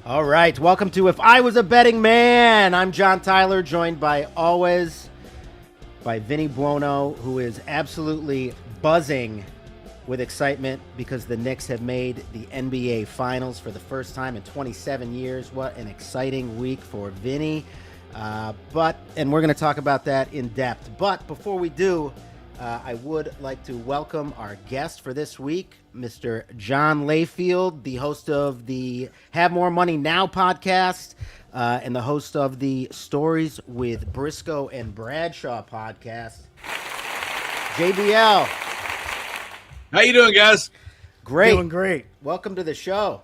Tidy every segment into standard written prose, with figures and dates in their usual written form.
All right, welcome to If I Was a Betting Man. I'm John Tyler, joined by always by Vinny Buono, who is absolutely buzzing with excitement because the Knicks have made the NBA Finals for the first time in 27 years. What an exciting week for Vinny. And we're going to talk about that in depth. But before we do, I would like to welcome our guest for this week, Mr. John Layfield, the host of the Have More Money Now podcast and the host of the Stories with Briscoe and Bradshaw podcast. JBL. How you doing, guys? Great. Doing great. Welcome to the show.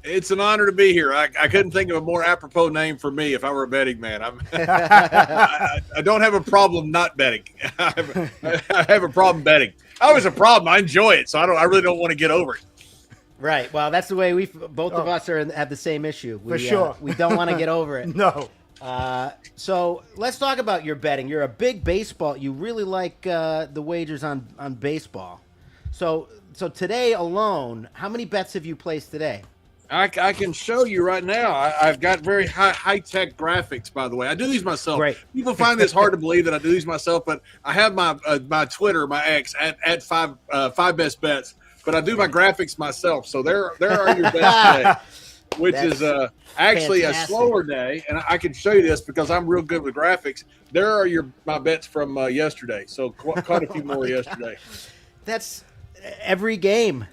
It's an honor to be here. I couldn't think of a more apropos name for me if I were a betting man. I don't have a problem not betting. I have a problem betting. I was a problem. I enjoy it, so I really don't want to get over it. Right. Well, that's the way both of us have the same issue. For sure. We don't want to get over it. No. So let's talk about your betting. You're a big baseball. You really like the wagers on baseball. So today alone, how many bets have you placed today? I can show you right now. I've got very high-tech graphics, by the way. I do these myself. Great. People find this hard to believe that I do these myself, but I have my Twitter, my X, at five best bets, but I do my graphics myself. So there are your bets today, which is actually fantastic. A slower day, and I can show you this because I'm real good with graphics. There are my bets from yesterday, so quite a few more yesterday. That's every game.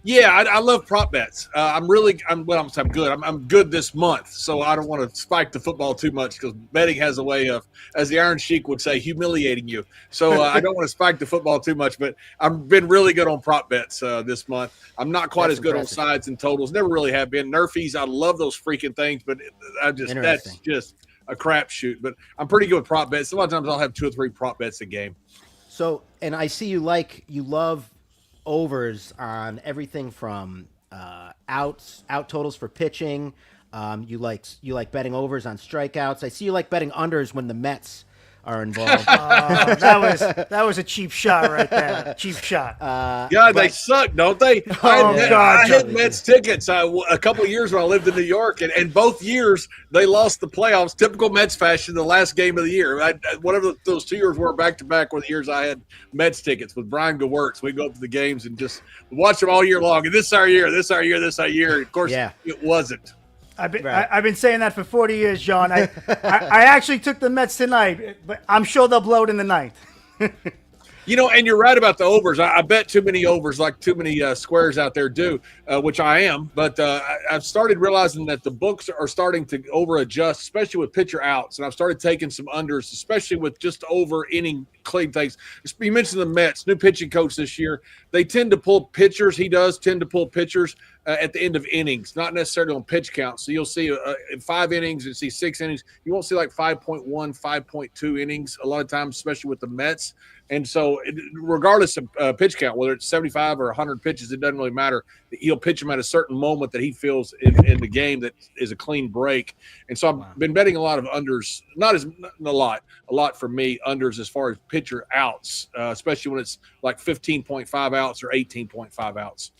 Yeah, I love prop bets. I'm good. I'm good this month, so I don't want to spike the football too much because betting has a way of, as the Iron Sheik would say, humiliating you. So I don't want to spike the football too much, but I've been really good on prop bets this month. I'm not quite as good on sides and totals. Never really have been. Nerfies, I love those freaking things, but that's just a crapshoot. But I'm pretty good with prop bets. A lot of times I'll have 2 or 3 prop bets a game. So, and I see you love overs on everything from out totals for pitching. You like betting overs on strikeouts. I see you like betting unders when the Mets are involved. That was a cheap shot right there. Cheap shot. They suck, don't they? I had Mets tickets a couple of years when I lived in New York, and both years they lost the playoffs, typical Mets fashion, the last game of the year. Whatever those 2 years were back-to-back were the years I had Mets tickets with Brian Gewertz. We go up to the games and just watch them all year long. And this is our year, this is our year, this is our year. Of course, It wasn't. I've been saying that for 40 years, John. I actually took the Mets tonight, but I'm sure they'll blow it in the ninth. And you're right about the overs. I bet too many overs, like too many squares out there do, which I am. But I've started realizing that the books are starting to over-adjust, especially with pitcher outs. And I've started taking some unders, especially with just over-inning clean things. You mentioned the Mets, new pitching coach this year. They tend to pull pitchers. He does tend to pull pitchers at the end of innings, not necessarily on pitch count. So you'll see in 5 innings and see 6 innings. You won't see like 5.1, 5.2 innings a lot of times, especially with the Mets. And so regardless of pitch count, whether it's 75 or 100 pitches, it doesn't really matter. He'll pitch them at a certain moment that he feels in the game that is a clean break. And so I've been betting a lot of unders, not a lot for me, unders as far as pitcher outs, especially when it's like 15.5 outs or 18.5 outs.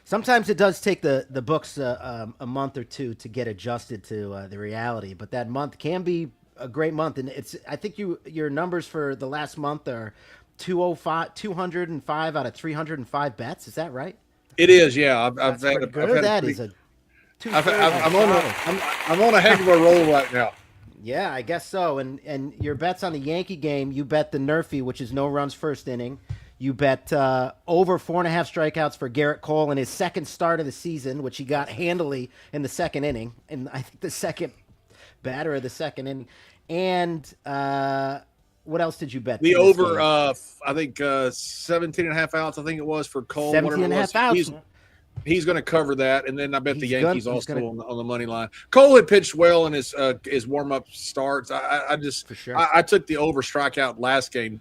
Sometimes it does take the books a month or two to get adjusted to the reality, but that month can be a great month. And I think your numbers for the last month are 205 out of 305 bets. Is that right? It is, yeah. I'm on a heck of a roll right now. Yeah, I guess so. And your bets on the Yankee game, you bet the Nerfy, which is no runs first inning. You bet over 4.5 strikeouts for Garrett Cole in his second start of the season, which he got handily in the second inning. And I think the second batter of the second inning. And what else did you bet? The over, I think 17.5 outs, I think it was for Cole. 17.5 outs. He's going to cover that, and then I bet the Yankees also on the money line. Cole had pitched well in his warm-up starts. I just for sure. I took the over strikeout last game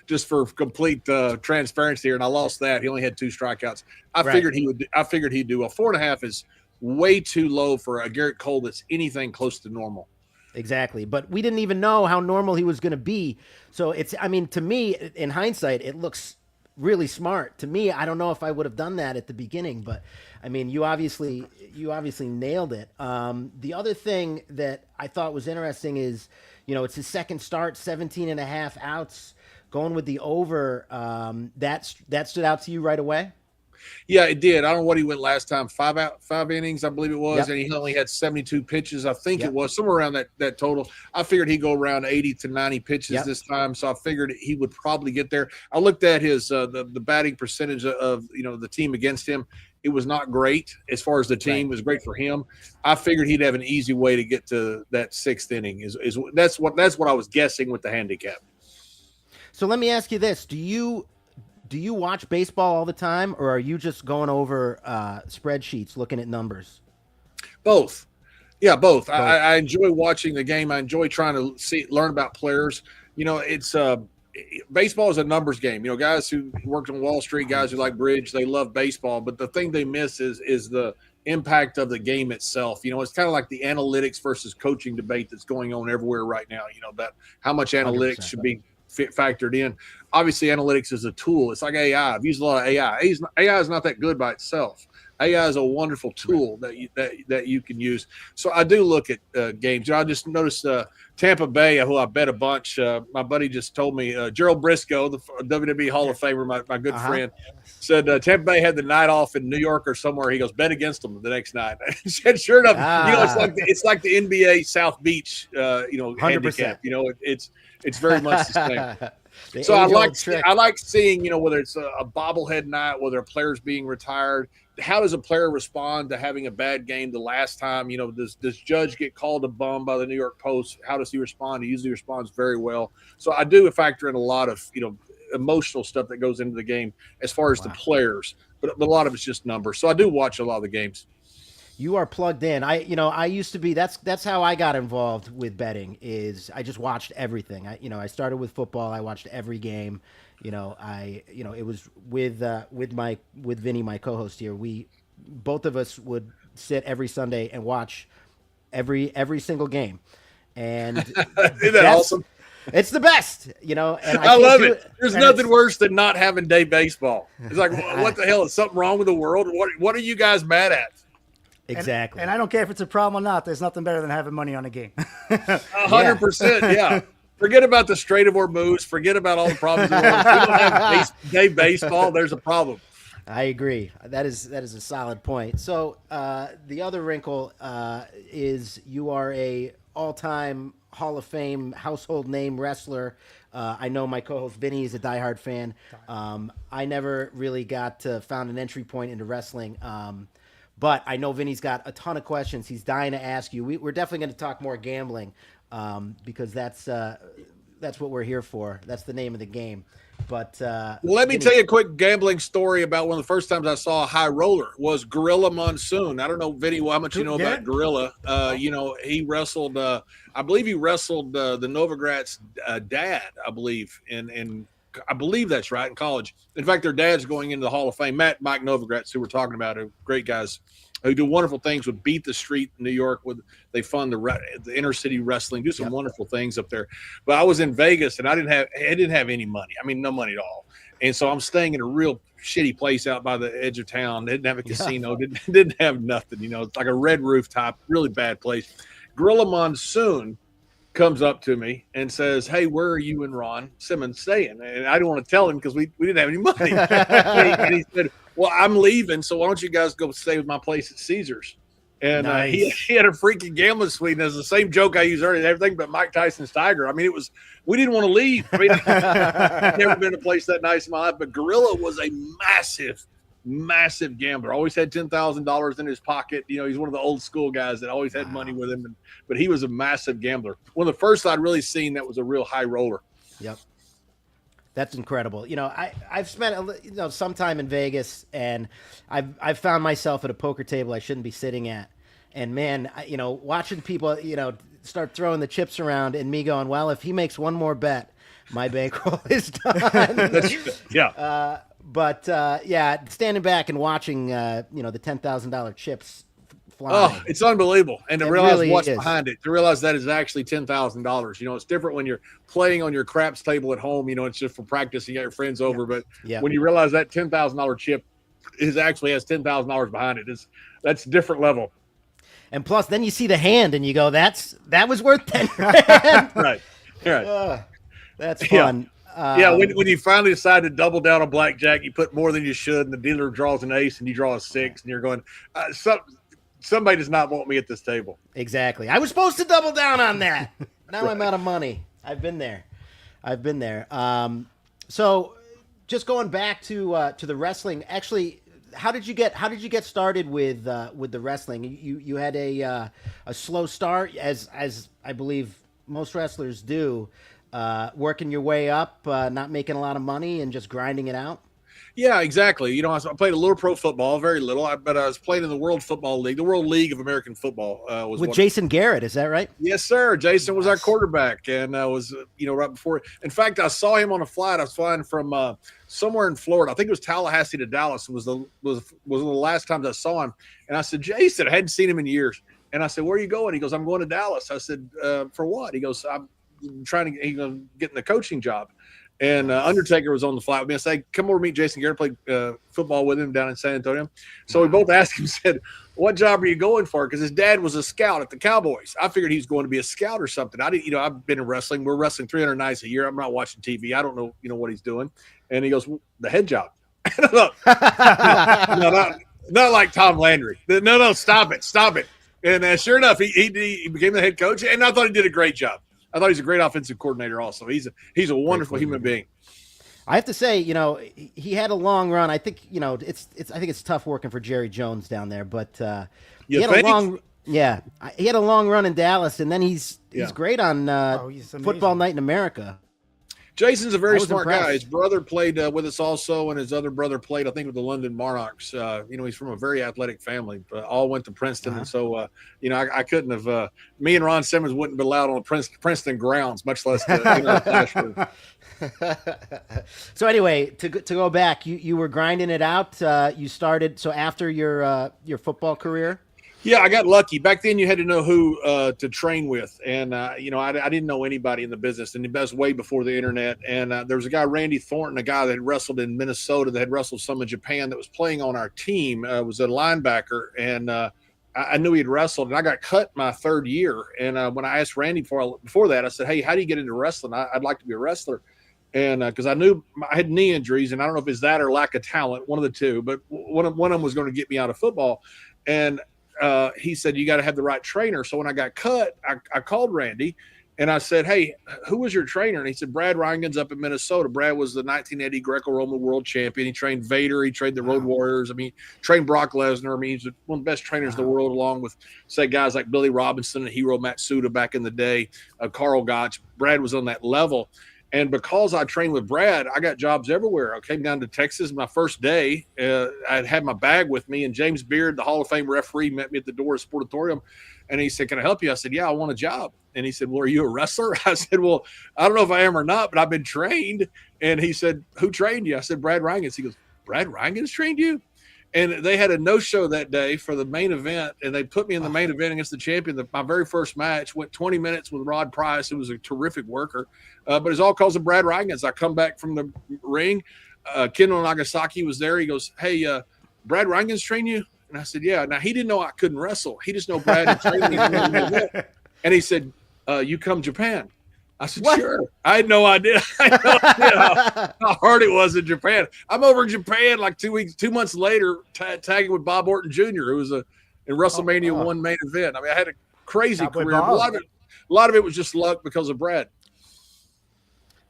just for complete transparency here, and I lost that. He only had 2 strikeouts. I figured he'd do. A 4.5 is way too low for a Garrett Cole that's anything close to normal. Exactly, but we didn't even know how normal he was going to be. So to me, in hindsight, it looks really smart. To me, I don't know if I would have done that at the beginning, but I mean, you obviously nailed it. The other thing that I thought was interesting is, it's his second start, 17 and a half outs, going with the over. That stood out to you right away? Yeah, it did. I don't know what he went last time. 5 innings, I believe it was, Yep. and he only had 72 pitches. I think Yep. it was somewhere around that total. I figured he'd go around 80 to 90 pitches Yep. this time, so I figured he would probably get there. I looked at his the batting percentage of the team against him. It was not great as far as the team. Right. It was great for him. I figured he'd have an easy way to get to that sixth inning. That's what I was guessing with the handicap. So let me ask you this: Do you watch baseball all the time, or are you just going over spreadsheets, looking at numbers? Both. Yeah, both. I enjoy watching the game. I enjoy trying to learn about players. It's baseball is a numbers game. Guys who worked on Wall Street, guys who like bridge, they love baseball. But the thing they miss is the impact of the game itself. It's kind of like the analytics versus coaching debate that's going on everywhere right now. About how much analytics 100%. should be factored in. Obviously, analytics is a tool. It's like AI. I've used a lot of AI. AI is not that good by itself. AI is a wonderful tool that you can use. So I do look at games. I just noticed Tampa Bay, who I bet a bunch. My buddy just told me Gerald Briscoe, the WWE Hall of Famer, my good friend, said Tampa Bay had the night off in New York or somewhere. He goes, bet against them the next night. He said, sure enough, it's like the NBA South Beach, 100%. handicap. It's very much the same. So I like seeing, whether it's a bobblehead night, whether a player's being retired. How does a player respond to having a bad game the last time? Does Judge get called a bum by the New York Post? How does he respond? He usually responds very well. So I do factor in a lot of, emotional stuff that goes into the game as far as the players, but a lot of it's just numbers. So I do watch a lot of the games. You are plugged in. I used to be. That's how I got involved with betting. Is I just watched everything. I started with football. I watched every game. It was with Vinny, my co-host here. We both of us would sit every Sunday and watch every single game. And isn't that awesome? It's the best, And I love it. There's nothing worse than not having day baseball. It's like, what the hell? Is something wrong with the world? What are you guys mad at? Exactly. And I don't care if it's a problem or not. There's nothing better than having money on a game. 100%. Yeah. Forget about the Strait of Hormuz. Forget about all the problems. If we don't have day baseball, there's a problem. I agree. That is a solid point. So the other wrinkle is you are a all-time Hall of Fame household name wrestler. I know my co-host Vinny is a diehard fan. I never really found an entry point into wrestling. But I know Vinny's got a ton of questions he's dying to ask you. We're definitely going to talk more gambling because that's what we're here for. That's the name of the game. But let me tell you a quick gambling story about one of the first times I saw a high roller was Gorilla Monsoon. I don't know, Vinny, how much you know about Gorilla. He wrestled, I believe he wrestled the Novogratz dad, I believe, and I believe that's right, in college. In fact, their dad's going into the Hall of Fame. Mike Novogratz, who we're talking about, are great guys who do wonderful things with Beat the Street in New York. They fund the inner city wrestling, do some wonderful things up there. But I was in Vegas and I didn't have any money. I mean, no money at all. And so I'm staying in a real shitty place out by the edge of town. Didn't have a casino. Didn't have nothing. It's like a red roof top, really bad place. Gorilla Monsoon comes up to me and says, hey, where are you and Ron Simmons staying? And I didn't want to tell him because we didn't have any money. and he said, well, I'm leaving, so why don't you guys go stay with my place at Caesars? And he had a freaking gambling suite. And it's the same joke I used earlier, everything but Mike Tyson's Tiger. I mean, we didn't want to leave. I mean, I've never been to a place that nice in my life, but Gorilla was a massive gambler. Always had $10,000 in his pocket. He's one of the old school guys that always had money with him. But he was a massive gambler. One of the first I'd really seen that was a real high roller. Yep. That's incredible. I've spent some time in Vegas, and I've found myself at a poker table I shouldn't be sitting at. And man, watching people, start throwing the chips around, and me going, well, if he makes one more bet, my bankroll is done. But standing back and watching, the $10,000 chips fly. Oh, it's unbelievable. And to It realize really what's is. behind it, to realize that is actually $10,000. You know, it's different when you're playing on your craps table at home. You know, it's just for practice. You got your friends over. But when you realize that $10,000 chip actually has $10,000 behind it, that's a different level. And plus, then you see the hand and you go, that was worth 10 grand. Right. That's fun. When you finally decide to double down on blackjack, you put more than you should, and the dealer draws an ace and you draw a 6, and you're going, somebody does not want me at this table. Exactly. I was supposed to double down on that. Now I'm out of money. I've been there. So just going back to the wrestling, actually, how did you get started with the wrestling? You had a slow start, as I believe most wrestlers do, working your way up, not making a lot of money and just grinding it out. Yeah, exactly. You know, I played a little pro football, very little, but I was playing in the World Football League, the World League of American Football. Was with Jason Garrett, is that right? Yes, sir. Jason was our quarterback, and was right before. In fact, I saw him on a flight. I was flying from somewhere in Florida. I think it was Tallahassee to Dallas. Was the last time I saw him, and I said, Jason, I hadn't seen him in years, and I said, where are you going? He goes, I'm going to Dallas. I said, for what? He goes, I'm trying to get in the coaching job. And Undertaker was on the flight with me. I said, come over, meet Jason Garrett, played football with him down in San Antonio. So we both asked him, said, what job are you going for? Because his dad was a scout at the Cowboys. I figured he was going to be a scout or something. I didn't, I've been in wrestling. We're wrestling 300 nights a year. I'm not watching TV. I don't know, what he's doing. And he goes, well, the head job. Look, not like Tom Landry. No, stop it. And sure enough, he became the head coach. And I thought he did a great job. I thought he's a great offensive coordinator also. He's a wonderful human being. I have to say, he had a long run. I think, I think it's tough working for Jerry Jones down there, but he had a long run in Dallas, and then he's great on Football Night in America. Jason's a very smart guy. His brother played with us also, and his other brother played, I think, with the London Monarchs. He's from a very athletic family, but all went to Princeton. And so, I couldn't have me and Ron Simmons wouldn't be allowed on the Princeton grounds, much less the classroom. So anyway, to go back, you were grinding it out. You started, so after your football career? Yeah, I got lucky. Back then, you had to know who to train with, and I didn't know anybody in the business, and that was way before the internet. And there was a guy, Randy Thornton, a guy that had wrestled in Minnesota, that had wrestled some in Japan, that was playing on our team. Was a linebacker, and I knew he'd wrestled, and I got cut my third year. And when I asked Randy before that, I said, "Hey, how do you get into wrestling? I'd like to be a wrestler." And because I knew I had knee injuries, and I don't know if it's that or lack of talent, one of the two, but one of them was going to get me out of football. And he said, you got to have the right trainer. So when I got cut, I called Randy and I said, hey, who was your trainer? And he said, Brad Reingens up in Minnesota. Brad was the 1980 Greco-Roman world champion. He trained Vader. He trained the Road Warriors. I mean, trained Brock Lesnar. I mean, he's one of the best trainers in the world, along with, say, guys like Billy Robinson and Hiro Matsuda back in the day, Carl Gotch. Brad was on that level. And because I trained with Brad, I got jobs everywhere. I came down to Texas my first day. I had my bag with me, and James Beard, the Hall of Fame referee, met me at the door of Sportatorium. And he said, can I help you? I said, yeah, I want a job. And he said, well, are you a wrestler? I said, well, I don't know if I am or not, but I've been trained. And he said, who trained you? I said, Brad Reingens. He goes, Brad Reingens trained you? And they had a no-show that day for the main event, and they put me in the main event against the champion. My very first match went 20 minutes with Rod Price, who was a terrific worker. But it's all because of Brad Reingens. I come back from the ring. Kendo Nagasaki was there. He goes, hey, Brad Reingens trained you? And I said, yeah. Now, he didn't know I couldn't wrestle. He just know Brad had trained me. And he said, you come Japan. I said, what? Sure. I had no idea. How hard it was in Japan. I'm over in Japan like 2 months later, tagging with Bob Orton Jr., who was in WrestleMania 1 main event. I mean, I had a crazy career. A lot of it was just luck because of Brad.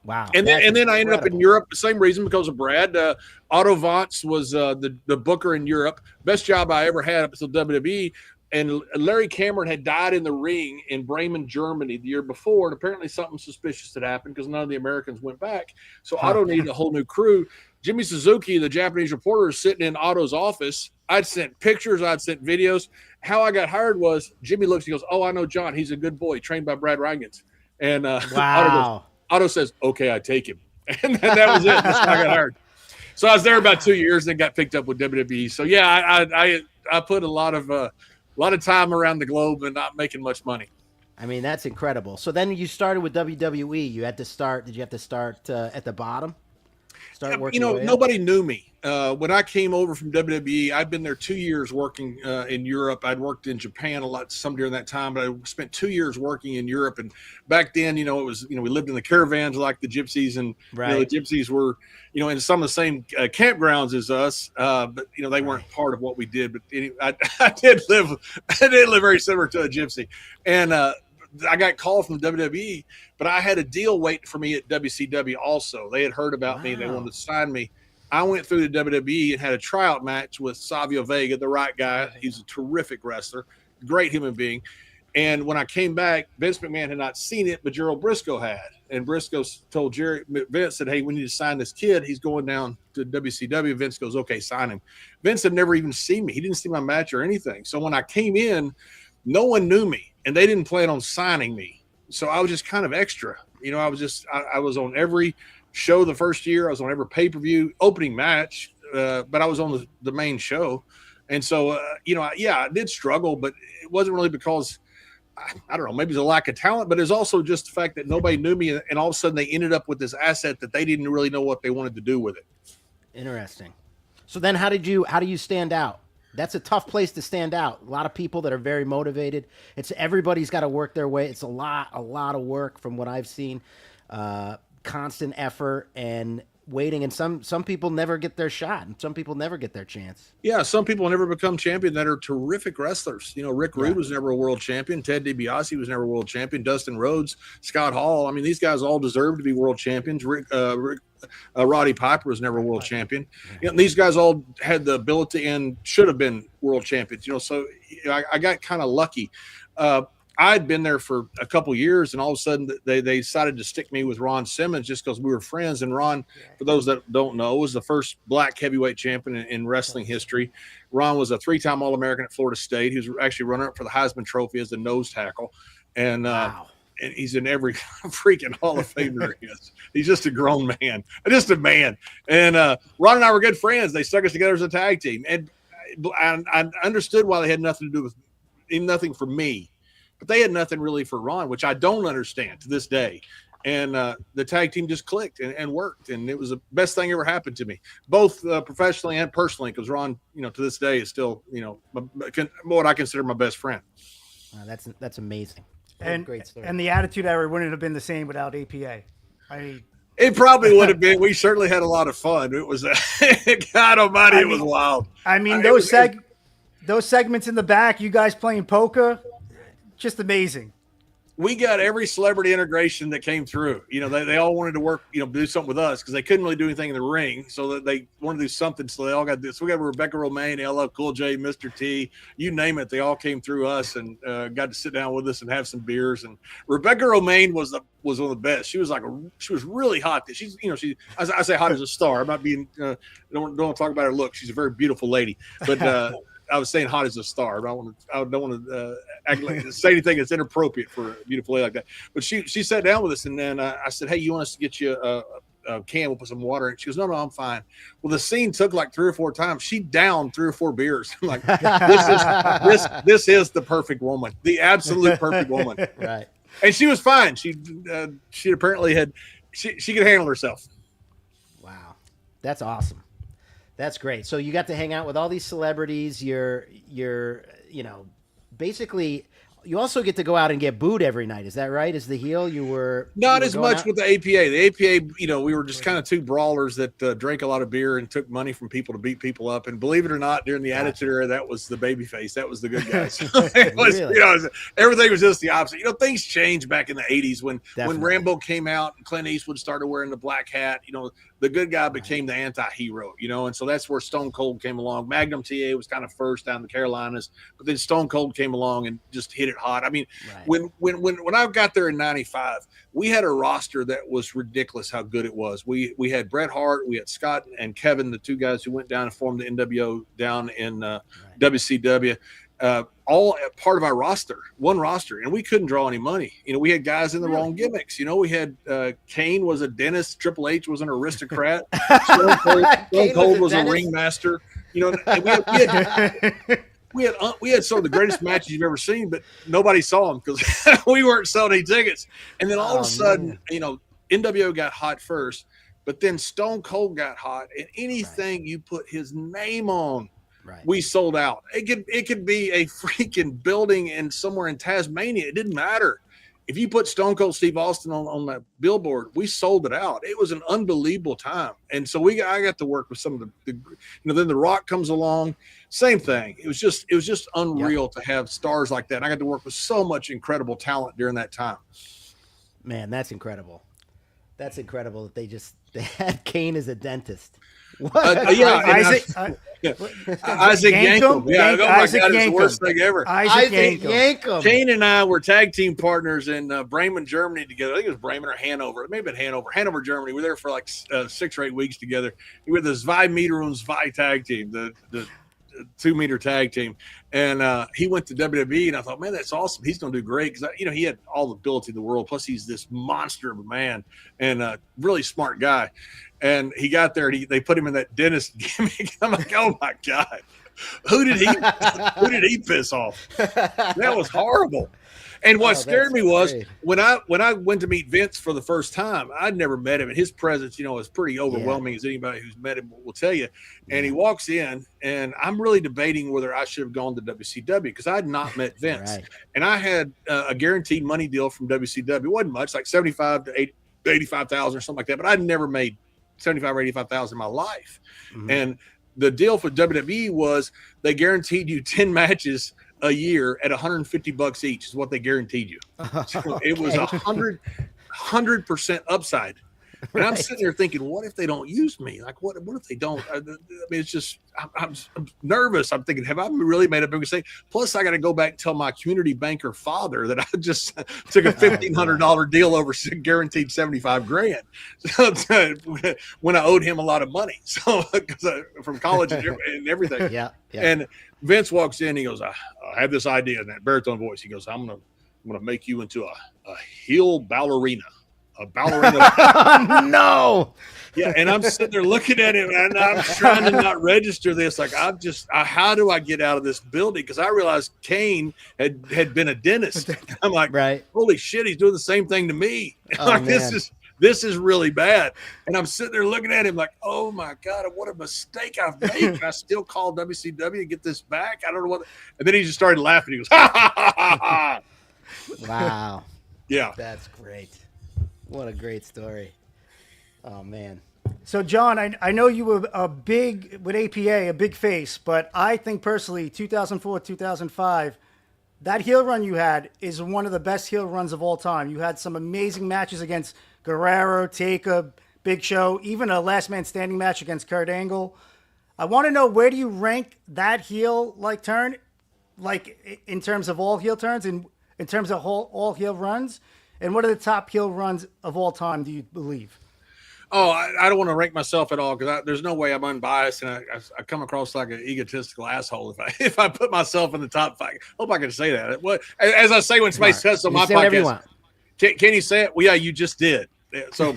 Wow. And then I ended up in Europe, the same reason, because of Brad. Otto Vance was the booker in Europe. Best job I ever had up until WWE. And Larry Cameron had died in the ring in Bremen, Germany the year before. And apparently something suspicious had happened because none of the Americans went back. So Otto needed a whole new crew. Jimmy Suzuki, the Japanese reporter, is sitting in Otto's office. I'd sent pictures. I'd sent videos. How I got hired was Jimmy looks, he goes, oh, I know John. He's a good boy, trained by Brad Reingens. And wow. Otto says, okay, I take him. And then that was it. That's how I got hired. So I was there about 2 years and then got picked up with WWE. So, yeah, I put a lot of lot of time around the globe and not making much money. I mean, that's incredible. So then you started with WWE. You had to start. Did you have to start at the bottom? Start working. Nobody knew me when I came over from WWE. I'd been there 2 years working in Europe. I'd worked in Japan a lot, some during that time, but I spent 2 years working in Europe. And back then, it was, we lived in the caravans like the gypsies, and the gypsies were, in some of the same campgrounds as us, but they weren't part of what we did. But I did live very similar to a gypsy, and I got called from WWE, but I had a deal waiting for me at WCW also. They had heard about me. They wanted to sign me. I went through the WWE and had a tryout match with Savio Vega, the right guy. He's a terrific wrestler, great human being. And when I came back, Vince McMahon had not seen it, but Gerald Briscoe had. And Briscoe told Vince said, hey, we need to sign this kid. He's going down to WCW. Vince goes, okay, sign him. Vince had never even seen me. He didn't see my match or anything. So when I came in, no one knew me. And they didn't plan on signing me. So I was just kind of extra. I was on every show the first year. I was on every pay-per-view opening match, but I was on the main show. And so, I did struggle, but it wasn't really because, I don't know, maybe it's a lack of talent, but it's also just the fact that nobody knew me. And all of a sudden they ended up with this asset that they didn't really know what they wanted to do with it. Interesting. So then how do you stand out? That's a tough place to stand out. A lot of people that are very motivated. Everybody's got to work their way. It's a lot of work from what I've seen. Constant effort and waiting. And some people never get their shot, and some people never get their chance. Yeah, some people never become champion that are terrific wrestlers. Rick Rude was never a world champion. Ted DiBiase was never a world champion. Dustin Rhodes, Scott Hall. I mean, these guys all deserve to be world champions. Roddy Piper was never a world champion. These guys all had the ability and should have been world champions. So I got kind of lucky. I'd been there for a couple years, and all of a sudden they decided to stick me with Ron Simmons just because we were friends. And Ron, for those that don't know, was the first black heavyweight champion in wrestling history. Ron was a 3-time All-American at Florida State. He was actually runner-up for the Heisman Trophy as a nose tackle. And and he's in every freaking Hall of Fame there is. He's just a grown man, just a man. And Ron and I were good friends. They stuck us together as a tag team. And I understood why they had nothing to do with nothing for me. But they had nothing really for Ron, which I don't understand to this day. And the tag team just clicked and worked. And it was the best thing ever happened to me, both professionally and personally, because Ron, to this day is still, what I consider my best friend. That's amazing. And great story. And the Attitude Era wouldn't have been the same without APA. It probably would have been. We certainly had a lot of fun. It was, God Almighty, it was wild. I mean, those segments in the back, you guys playing poker, just amazing. We got every celebrity integration that came through. They all wanted to work, do something with us because they couldn't really do anything in the ring. So that they wanted to do something. So they all got this. We got Rebecca Romaine, LL Cool J, Mr. T, you name it. They all came through us and got to sit down with us and have some beers. And Rebecca Romaine was one of the best. She was really hot. She's, I say hot as a star. I'm not being, don't want to talk about her look. She's a very beautiful lady, but, I was saying hot as a star. I don't want to say anything that's inappropriate for a beautiful lady like that. But she sat down with us, and then I said, "Hey, you want us to get you a can? We'll put some water in it." She goes, "No, I'm fine." Well, the scene took like 3 or 4 times. She downed 3 or 4 beers. I'm like, this is the perfect woman, the absolute perfect woman. Right. And she was fine. She apparently she could handle herself. Wow, that's awesome. That's great. So you got to hang out with all these celebrities. You're basically you also get to go out and get booed every night. Is that right? As the heel, you were not as much with the APA. The APA, we were just kind of 2 brawlers that drank a lot of beer and took money from people to beat people up. And believe it or not, during the Attitude Era, that was the baby face. That was the good guys. Really? Everything was just the opposite. Things changed back in the 80s when Rambo came out and Clint Eastwood started wearing the black hat. The good guy became the anti-hero, and so that's where Stone Cold came along. Magnum TA was kind of first down in the Carolinas, but then Stone Cold came along and just hit it hot. I mean, when I got there in 95, we had a roster that was ridiculous how good it was. We had Bret Hart, we had Scott and Kevin, the 2 guys who went down and formed the NWO down in WCW. All part of our roster, one roster, and we couldn't draw any money. We had guys in the wrong gimmicks. We had Kane was a dentist, Triple H was an aristocrat, Stone Cold was a ringmaster. We we had some of the greatest matches you've ever seen, but nobody saw them because we weren't selling any tickets. And then all of a sudden, NWO got hot first, but then Stone Cold got hot, and anything you put his name on, we sold out. It could be a freaking building and somewhere in Tasmania. It didn't matter. If you put Stone Cold Steve Austin on that billboard, we sold it out. It was an unbelievable time. And so I got to work with some of the then The Rock comes along, same thing. It was just unreal to have stars like that. And I got to work with so much incredible talent during that time. Man, that's incredible. That's incredible that they had Kane as a dentist. Isaac Yankem. Yeah, oh my God, it's the worst thing ever. Isaac Yankem. Kane and I were tag team partners in Bremen, Germany together. I think it was Bremen or Hanover. It may have been Hanover, Germany. We were there for like 6 or 8 weeks together. We were the Zwei Meter und Zwei tag team, the 2-meter tag team. And he went to WWE, and I thought, man, that's awesome. He's going to do great because, he had all the ability in the world. Plus, he's this monster of a man and a really smart guy. And he got there, and they put him in that dentist gimmick. I'm like, oh, my God. Who did he piss off? That was horrible. And what scared me was when I went to meet Vince for the first time, I'd never met him, and his presence, is pretty overwhelming, as anybody who's met him will tell you. And he walks in, and I'm really debating whether I should have gone to WCW because I had not met Vince, and I had a guaranteed money deal from WCW. It wasn't much, like 75 to 85,000 or something like that, but I'd never made 75 or 85,000 in my life. And the deal for WWE was they guaranteed you 10 matches a year at $150 each is what they guaranteed you. So it was 100% upside. And I'm sitting there thinking, what if they don't use me? Like, what if they don't? I mean, it's just, I'm nervous. I'm thinking, have I really made a big mistake? Plus, I got to go back and tell my community banker father that I just took a $1,500 deal over guaranteed $75,000 when I owed him a lot of money. So, from college and everything. Yeah. And Vince walks in, he goes, I have this idea in that baritone voice. He goes, I'm gonna make you into a heel ballerina. A ballerina. No. Yeah, and I'm sitting there looking at him, and I'm trying to not register this. Like, how do I get out of this building? Because I realized Kane had been a dentist. I'm like, holy shit, he's doing the same thing to me. Like, this is really bad. And I'm sitting there looking at him like, oh my God, what a mistake I've made. Can I still call WCW and get this back? I don't know what. And then he just started laughing. He goes, ha ha ha ha ha. Wow. Yeah, that's great. What a great story. Oh, man. So, John, I know you were with APA, a big face, but I think personally, 2004, 2005, that heel run you had is one of the best heel runs of all time. You had some amazing matches against Guerrero, Taker, Big Show, even a last man standing match against Kurt Angle. I want to know, where do you rank that heel turn, like in terms of all heel turns and in terms of all heel runs? And what are the top heel runs of all time, do you believe? Oh, I don't want to rank myself at all because there's no way I'm unbiased, and I come across like an egotistical asshole if I put myself in the top 5. I hope I can say that. As I say when somebody says on my podcast, can you say it? Well, yeah, you just did. So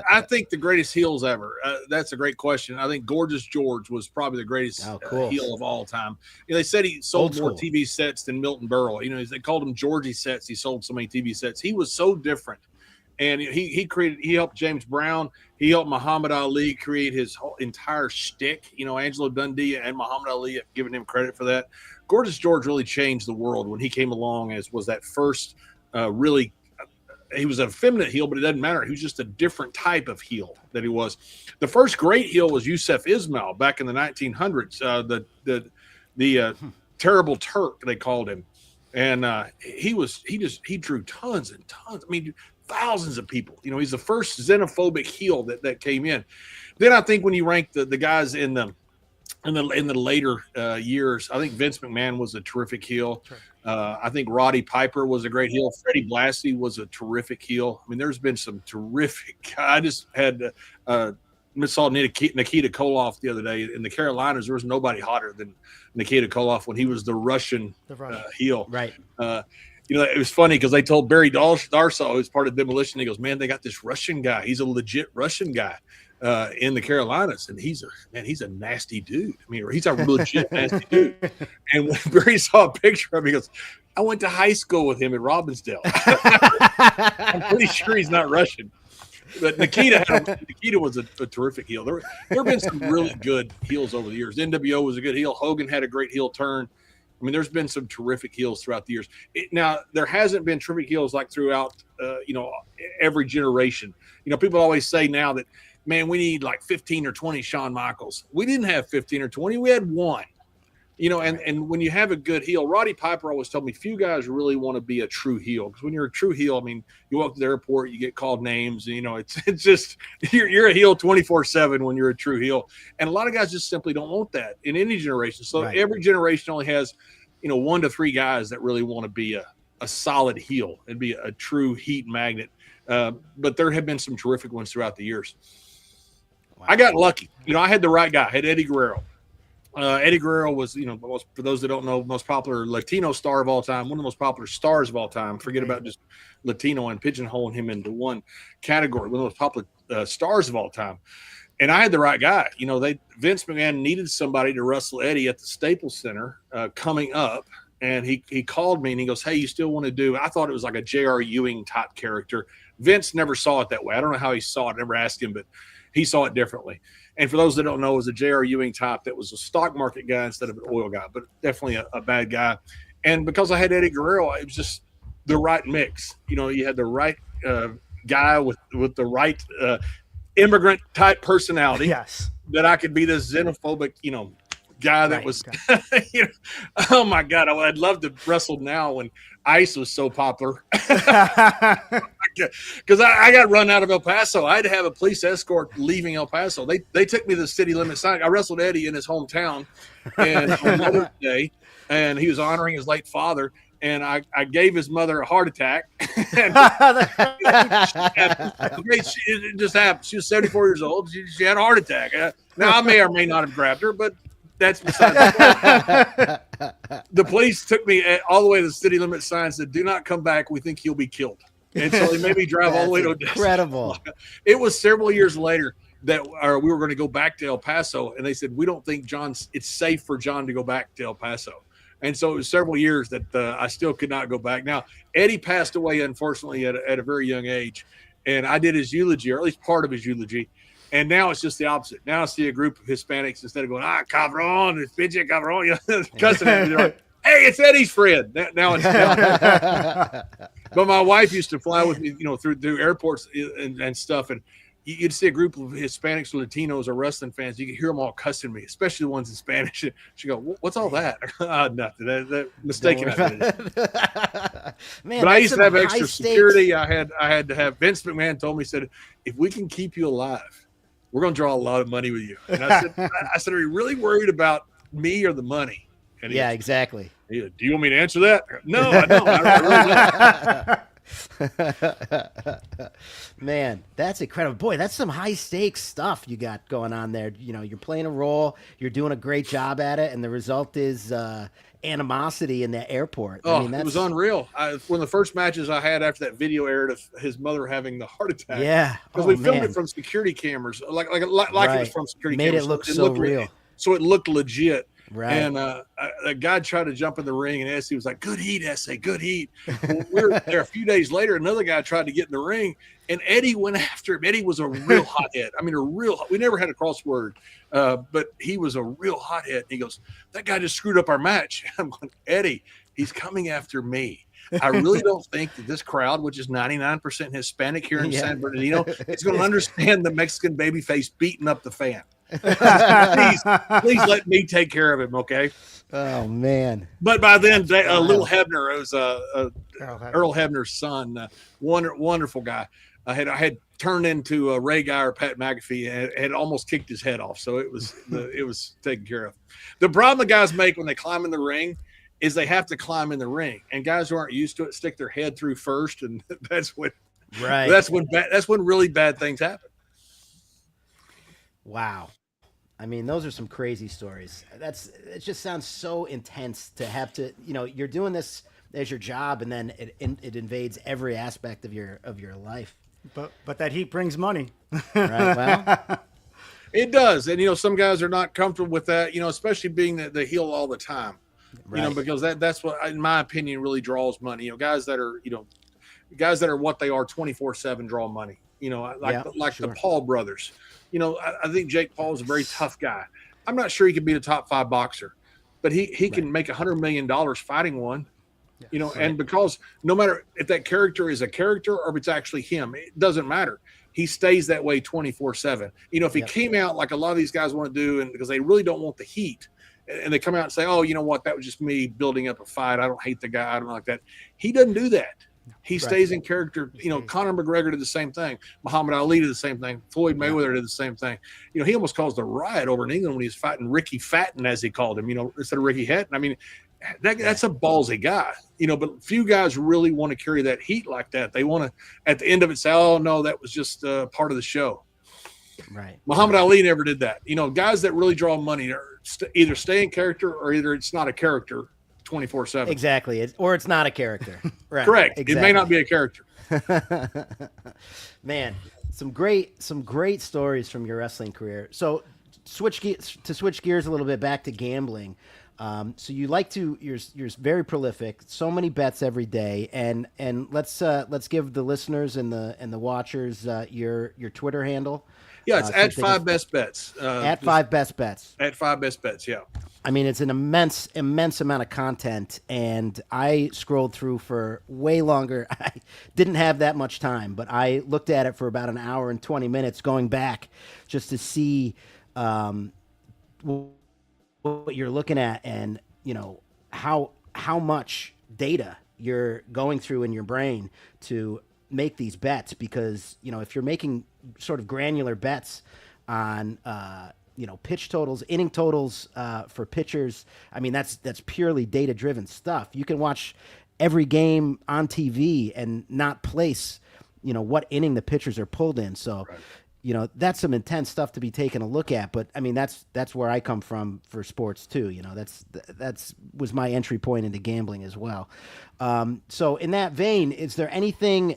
I think the greatest heels ever. That's a great question. I think Gorgeous George was probably the greatest heel of all time. They said he sold more TV sets than Milton Berle. They called him Georgie sets. He sold so many TV sets. He was so different. And he helped James Brown. He helped Muhammad Ali create his whole entire shtick. Angelo Dundee and Muhammad Ali have given him credit for that. Gorgeous George really changed the world when he came along, as was that first really. He was an effeminate heel, but it doesn't matter. He was just a different type of heel that he was. The first great heel was Yusuf Ismail back in the 1900s. The Terrible Turk, they called him, and he drew tons and tons. I mean, thousands of people. He's the first xenophobic heel that came in. Then I think when you rank the guys in the later years, I think Vince McMahon was a terrific heel. Sure. I think Roddy Piper was a great heel. Freddie Blassie was a terrific heel. I mean, there's been some terrific. I just had saw Nikita Koloff the other day in the Carolinas. There was nobody hotter than Nikita Koloff when he was the Russian heel. Right. It was funny because they told Barry Darsow, who's part of Demolition, he goes, man, they got this Russian guy. He's a legit Russian guy. in the Carolinas, and he's a nasty dude. I mean, he's a legit nasty dude. And when Barry saw a picture of him, he goes, "I went to high school with him at Robbinsdale." I'm pretty sure he's not Russian. But Nikita was a terrific heel. There have been some really good heels over the years. NWO was a good heel. Hogan had a great heel turn. I mean, there's been some terrific heels throughout the years. Now, there hasn't been terrific heels like throughout, every generation. People always say now that, man, we need like 15 or 20 Shawn Michaels. We didn't have 15 or 20. We had one. And when you have a good heel, Roddy Piper always told me few guys really want to be a true heel, because when you're a true heel, I mean, you walk to the airport, you get called names, and, it's just you're a heel 24/7 when you're a true heel, and a lot of guys just simply don't want that in any generation. So Every generation only has 1 to 3 guys that really want to be a solid heel and be a true heat magnet. But there have been some terrific ones throughout the years. Wow. I got lucky. I had the right guy. I had Eddie Guerrero. Eddie Guerrero was, for those that don't know, most popular Latino star of all time, one of the most popular stars of all time. Forget about just Latino and pigeonholing him into one category, one of the most popular stars of all time. And I had the right guy. Vince McMahon needed somebody to wrestle Eddie at the Staples Center coming up. And he called me and he goes, "Hey, you still want to do?" I thought it was like a J.R. Ewing type character. Vince never saw it that way. I don't know how he saw it. I never asked him, but he saw it differently. And for those that don't know, it was a J.R. Ewing type that was a stock market guy instead of an oil guy, but definitely a bad guy. And because I had Eddie Guerrero, it was just the right mix. You had the right guy with the right immigrant type personality. Yes. That I could be this xenophobic, guy that was, oh my God, I'd love to wrestle now when Ice was so popular. Because I got run out of El Paso. I had to have a police escort leaving El Paso. They took me to the city limit sign. I wrestled Eddie in his hometown and on Mother's Day, and he was honoring his late father. And I gave his mother a heart attack. It just happened. She was 74 years old. She had a heart attack. Now, I may or may not have grabbed her, but that's beside the point. The police took me all the way to the city limit sign and said, "Do not come back. We think he'll be killed." And so they made me drive all the way to Odessa. Incredible. It was several years later that we were going to go back to El Paso, and they said, "We don't think it's safe for John to go back to El Paso." And so it was several years that I still could not go back. Now, Eddie passed away, unfortunately, at a very young age, and I did his eulogy, or at least part of his eulogy. And now it's just the opposite. Now I see a group of Hispanics, instead of going, "Cabron, it's pinche cabron," cussing at me, they're like, "Hey, it's Eddie's friend." Now it's But my wife used to fly with me, through airports and stuff, and you'd see a group of Hispanics or Latinos or wrestling fans. You could hear them all cussing me, especially the ones in Spanish. She go, "What's all that?" Nothing. That mistaken. Man, but I used to have extra security. I had to have. Vince McMahon told me, said, "If we can keep you alive, we're going to draw a lot of money with you." And I said, "Are you really worried about me or the money?" And yeah, exactly. "Do you want me to answer that?" "No, I don't. I really don't." Man, that's incredible. Boy, that's some high stakes stuff you got going on there. You're playing a role, you're doing a great job at it, and the result is animosity in the airport. Oh, it was unreal. One of the first matches I had after that video aired of his mother having the heart attack. Yeah, because we filmed it from security cameras, like it was from security Made cameras. It look so real. So it looked legit. Right. And a guy tried to jump in the ring, and Essie was like, "Good heat, Essie, good heat." Well, we were there a few days later. Another guy tried to get in the ring, and Eddie went after him. Eddie was a real hothead. I mean, we never had a crossword, but he was a real hothead. He goes, "That guy just screwed up our match." I'm going, "Eddie, he's coming after me. I really don't think that this crowd, which is 99% Hispanic here in San Bernardino, is going to understand the Mexican babyface beating up the fan. Please let me take care of him, okay?" Oh man! But by then, Little Hebner, it was Earl Hebner's son, wonderful guy. I had turned into a Ray Guy or Pat McAfee and had almost kicked his head off. So it was taken care of. The problem the guys make when they climb in the ring is they have to climb in the ring, and guys who aren't used to it stick their head through first, and that's when really bad things happen. Wow. I mean, those are some crazy stories. It just sounds so intense to have to, you're doing this as your job, and then it invades every aspect of your life. But that heat brings money. Right. Well, It does. And, some guys are not comfortable with that, especially being the heel all the time, right. because that's what, in my opinion, really draws money. Guys that are what they are 24/7 draw money, Sure. the Paul brothers. I think Jake Paul is a very tough guy. I'm not sure he could be a top 5 boxer, but he can make $100 million fighting one. And because no matter if that character is a character or if it's actually him, it doesn't matter. He stays that way 24/7. If he came out like a lot of these guys want to do, and because they really don't want the heat, and they come out and say, oh, you know what, that was just me building up a fight. I don't hate the guy. I don't like that. He doesn't do that. He stays in character. Conor McGregor did the same thing. Muhammad Ali did the same thing. Floyd Mayweather did the same thing. He almost caused a riot over in England when he was fighting Ricky Fatton, as he called him, instead of Ricky Hatton. I mean, that's a ballsy guy, but few guys really want to carry that heat like that. They want to, at the end of it, say, oh, no, that was just part of the show. Right. Muhammad Ali never did that. Guys that really draw money are either stay in character or either it's not a character 24/7. Exactly. Or it's not a character. Right. Correct. Exactly. It may not be a character. Man, some great stories from your wrestling career. So switch gears a little bit back to gambling. So you like to, you're very prolific, so many bets every day, and let's give the listeners and the watchers your Twitter handle. Yeah, it's at 5 best bets. At 5 best bets. At 5 best bets. Yeah. I mean, it's an immense amount of content, and I scrolled through for way longer. I didn't have that much time, but I looked at it for about an hour and 20 minutes going back just to see what you're looking at, and how much data you're going through in your brain to make these bets, because if you're making sort of granular bets on pitch totals, inning totals for pitchers, I mean that's purely data driven stuff. You can watch every game on TV and not place what inning the pitchers are pulled in. So that's some intense stuff to be taking a look at. But I mean, that's where I come from for sports too. That's was my entry point into gambling as well. So in that vein, is there anything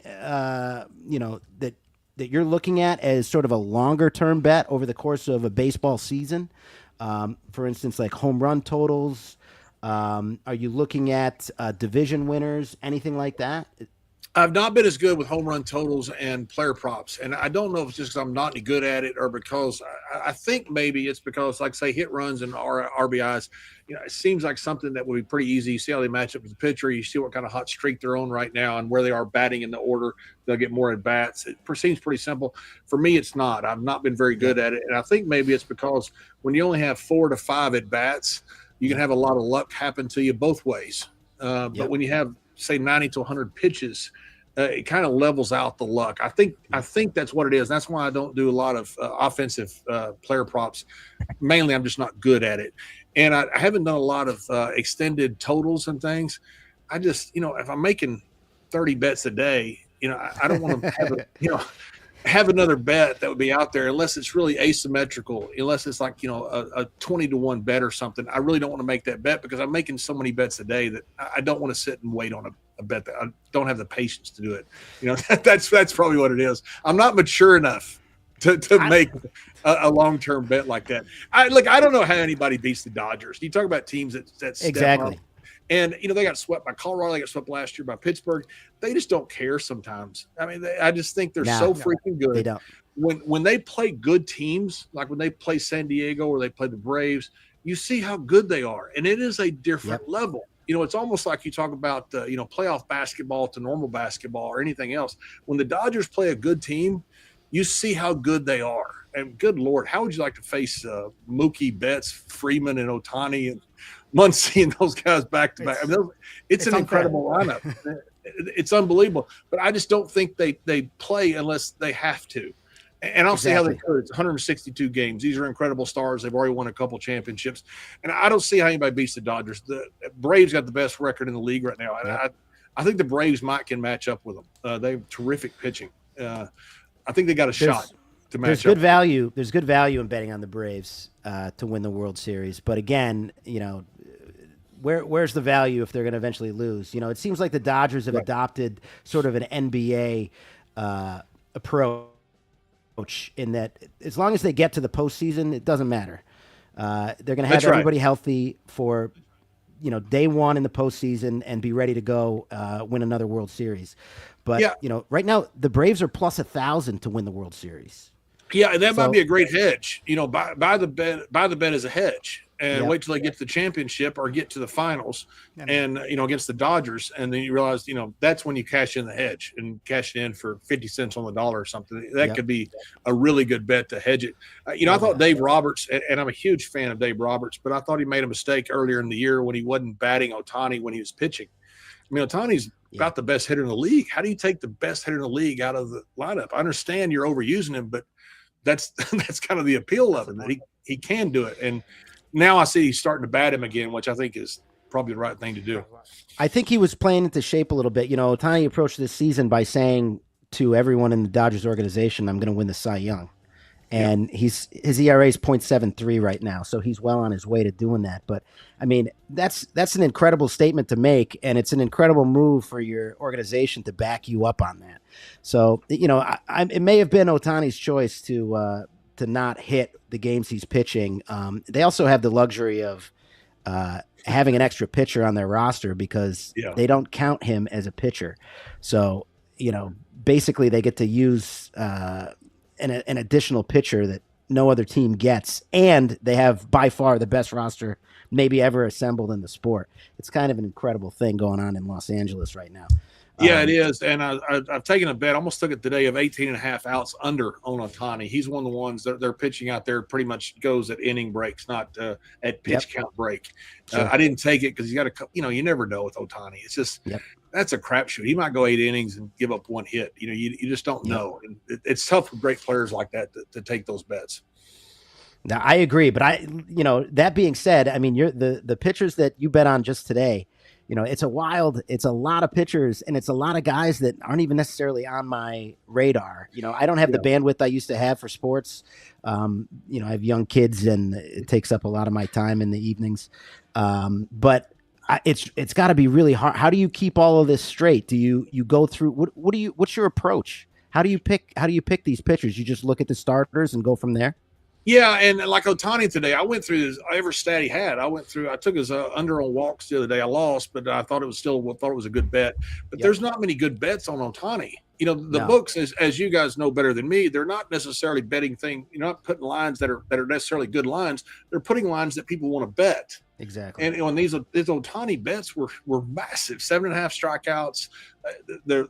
that you're looking at as sort of a longer term bet over the course of a baseball season? For instance, like home run totals. Are you looking at division winners? Anything like that? I've not been as good with home run totals and player props. And I don't know if it's just because I'm not any good at it or because I think maybe it's because, like, say, hit runs and RBIs, it seems like something that would be pretty easy. You see how they match up with the pitcher. You see what kind of hot streak they're on right now and where they are batting in the order. They'll get more at bats. It seems pretty simple. For me, it's not. I've not been very good at it. And I think maybe it's because when you only have 4 to 5 at bats, you can have a lot of luck happen to you both ways. But when you have, say, 90 to 100 pitches, it kind of levels out the luck. I think that's what it is. That's why I don't do a lot of offensive player props. Mainly, I'm just not good at it. And I haven't done a lot of extended totals and things. I just, if I'm making 30 bets a day, I don't want to have have another bet that would be out there unless it's really asymmetrical, unless it's like, a 20 to 1 bet or something. I really don't want to make that bet because I'm making so many bets a day that I don't want to sit and wait on a bet that I don't have the patience to do it. That's probably what it is. I'm not mature enough to make a long-term bet like that. I don't know how anybody beats the Dodgers. You talk about teams that step exactly. up. And, they got swept by Colorado. They got swept last year by Pittsburgh. They just don't care sometimes. I mean, I just think they're so freaking good. They don't. When they play good teams, like when they play San Diego or they play the Braves, you see how good they are. And it is a different level. It's almost like you talk about, playoff basketball to normal basketball or anything else. When the Dodgers play a good team, you see how good they are. And good Lord, how would you like to face Mookie Betts, Freeman, and Ohtani and Muncy and those guys back to back? I mean, it's an incredible lineup. It's unbelievable. But I just don't think they play unless they have to. And I'll see how they could. It's 162 games. These are incredible stars. They've already won a couple championships. And I don't see how anybody beats the Dodgers. The Braves got the best record in the league right now. And I think the Braves can match up with them. They have terrific pitching. I think they got a shot to match There's up. Good value in betting on the Braves to win the World Series. But again, where's the value if they're going to eventually lose? It seems like the Dodgers have adopted sort of an NBA approach in that as long as they get to the postseason, it doesn't matter. They're going to have everybody healthy for day one in the postseason and be ready to go win another World Series. But right now the Braves are plus 1,000 to win the World Series. Yeah, and that might be a great hedge. Buy the bet as a hedge, and wait till they get to the championship or get to the finals, and against the Dodgers, and then you realize that's when you cash in the hedge and cash it in for 50 cents on the dollar or something. That could be a really good bet to hedge it. I thought Dave Roberts, and I'm a huge fan of Dave Roberts, but I thought he made a mistake earlier in the year when he wasn't batting Ohtani when he was pitching. I mean, Ohtani's about the best hitter in the league. How do you take the best hitter in the league out of the lineup? I understand you're overusing him, but that's kind of the appeal of it, that he can do it. And now I see he's starting to bat him again, which I think is probably the right thing to do. I think he was playing into shape a little bit. Ohtani approached this season by saying to everyone in the Dodgers organization, I'm going to win the Cy Young. And his ERA is 0.73 right now, so he's well on his way to doing that. But I mean, that's an incredible statement to make, and it's an incredible move for your organization to back you up on that. So it may have been Ohtani's choice to not hit the games he's pitching. They also have the luxury of having an extra pitcher on their roster because they don't count him as a pitcher. So basically they get to use an additional pitcher that no other team gets, and they have by far the best roster maybe ever assembled in the sport. It's kind of an incredible thing going on in Los Angeles right now. Yeah, it is. And I've taken a bet, almost took it today, of 18.5 outs under on Ohtani. He's one of the ones that they're pitching out there pretty much goes at inning breaks, not at pitch count break. Sure. I didn't take it because you got to, you never know with Ohtani. It's just that's a crapshoot. He might go 8 innings and give up one hit. You just don't know. And it's tough for great players like that to take those bets. Now, I agree. But that being said, I mean, you're the pitchers that you bet on just today, it's a lot of pitchers, and it's a lot of guys that aren't even necessarily on my radar. I don't have the bandwidth I used to have for sports. I have young kids, and it takes up a lot of my time in the evenings. But it's got to be really hard. How do you keep all of this straight? Do you go through what's your approach? How do you pick these pitchers? You just look at the starters and go from there? Yeah, and like Ohtani today, I went through every stat he had. I took his under on walks the other day. I lost, but I thought it was a good bet. But there's not many good bets on Ohtani. The books, as you guys know better than me, they're not necessarily betting things. You're not putting lines that are necessarily good lines. They're putting lines that people want to bet. Exactly. And these Ohtani bets were massive. 7.5 strikeouts.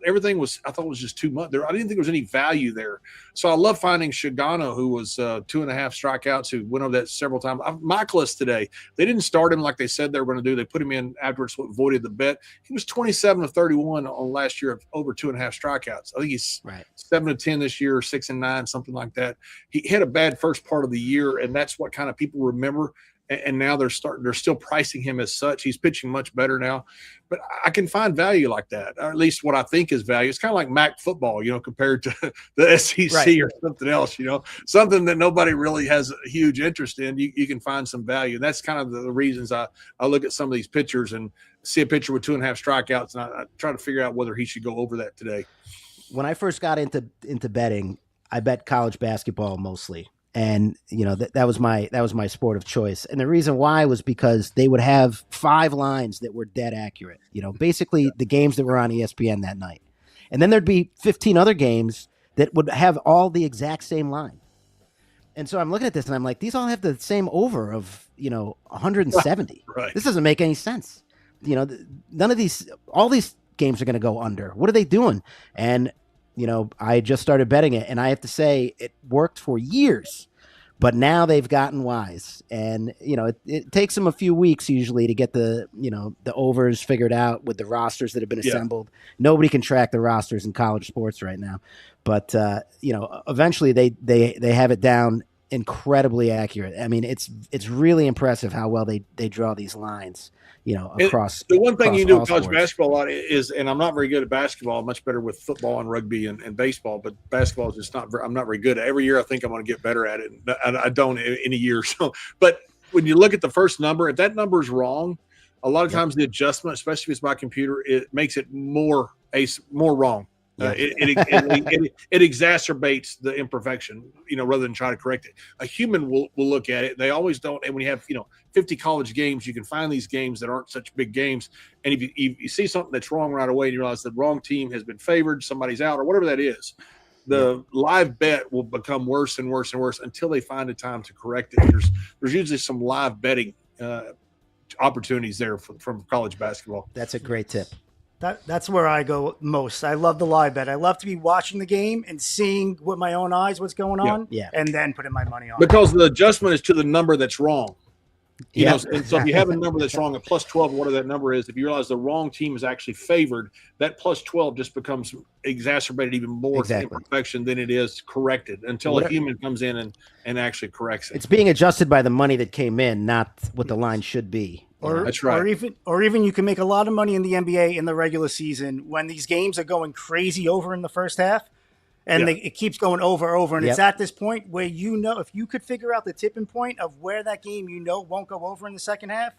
Everything was, I thought, was just too much. I didn't think there was any value there. So I love finding Shigano, who was 2.5 strikeouts, who went over that several times. Michaelis today, they didn't start him like they said they were going to do. They put him in afterwards, what voided the bet. He was 27 of 31 on last year of over 2.5 strikeouts. I think he's 7 of 10 this year, 6 and 9, something like that. He had a bad first part of the year, and that's what kind of people remember. And now they're still pricing him as such. He's pitching much better now, but I can find value like that, or at least what I think is value. It's kind of like MAC football, compared to the SEC or something else, something that nobody really has a huge interest in. You can find some value. And that's kind of the reasons I look at some of these pitchers and see a pitcher with 2.5 strikeouts, and I try to figure out whether he should go over that today. When I first got into betting, I bet college basketball mostly. And, that was my sport of choice. And the reason why was because they would have 5 lines that were dead accurate, basically the games that were on ESPN that night. And then there'd be 15 other games that would have all the exact same line. And so I'm looking at this and I'm like, these all have the same over of, 170. Right. This doesn't make any sense. None of all these games are going to go under. What are they doing? And I just started betting it, and I have to say it worked for years, but now they've gotten wise. And, it takes them a few weeks usually to get the overs figured out with the rosters that have been assembled. Nobody can track the rosters in college sports right now, but, eventually they have it down incredibly accurate. I mean, it's really impressive how well they draw these lines. Across the one thing you do in college sports. basketball a lot is, and I'm not very good at basketball. I'm much better with football and rugby and baseball, but basketball is just I'm not very good at it. Every year I think I'm going to get better at it, and I don't in a year. So, but when you look at the first number, if that number is wrong, a lot of times the adjustment, especially if it's by computer, it makes it more wrong. Yeah. It exacerbates the imperfection, rather than try to correct it. A human will look at it. They always don't. And when you have 50 college games, you can find these games that aren't such big games. And if you see something that's wrong right away, and you realize the wrong team has been favored, somebody's out, or whatever that is, the live bet will become worse and worse and worse until they find a time to correct it. There's usually some live betting opportunities there from college basketball. That's a great tip. That's where I go most. I love the live bet. I love to be watching the game and seeing with my own eyes what's going on, and then putting my money on because the adjustment is to the number that's wrong. And so if you have a number that's wrong at plus 12, whatever that number is, if you realize the wrong team is actually favored, that plus 12 just becomes exacerbated even more imperfection than it is corrected until a human comes in and actually corrects it. It's being adjusted by the money that came in, not what the line should be. That's right. Or even you can make a lot of money in the NBA in the regular season when these games are going crazy over in the first half, and it keeps going over, and it's at this point where if you could figure out the tipping point of where that game won't go over in the second half,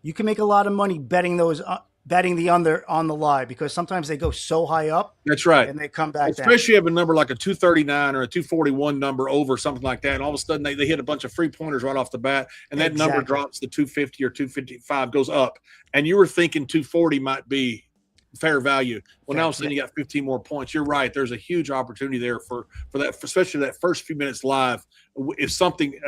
you can make a lot of money betting the under on the live, because sometimes they go so high up. That's right. And they come back down. Especially if you have a number like a 239 or a 241 number over, something like that, and all of a sudden they hit a bunch of free pointers right off the bat, and that number drops to 250 or 255, goes up, and you were thinking 240 might be fair value. Well, now all of a sudden you got 15 more points. You're right. There's a huge opportunity there for that, especially that first few minutes live. If something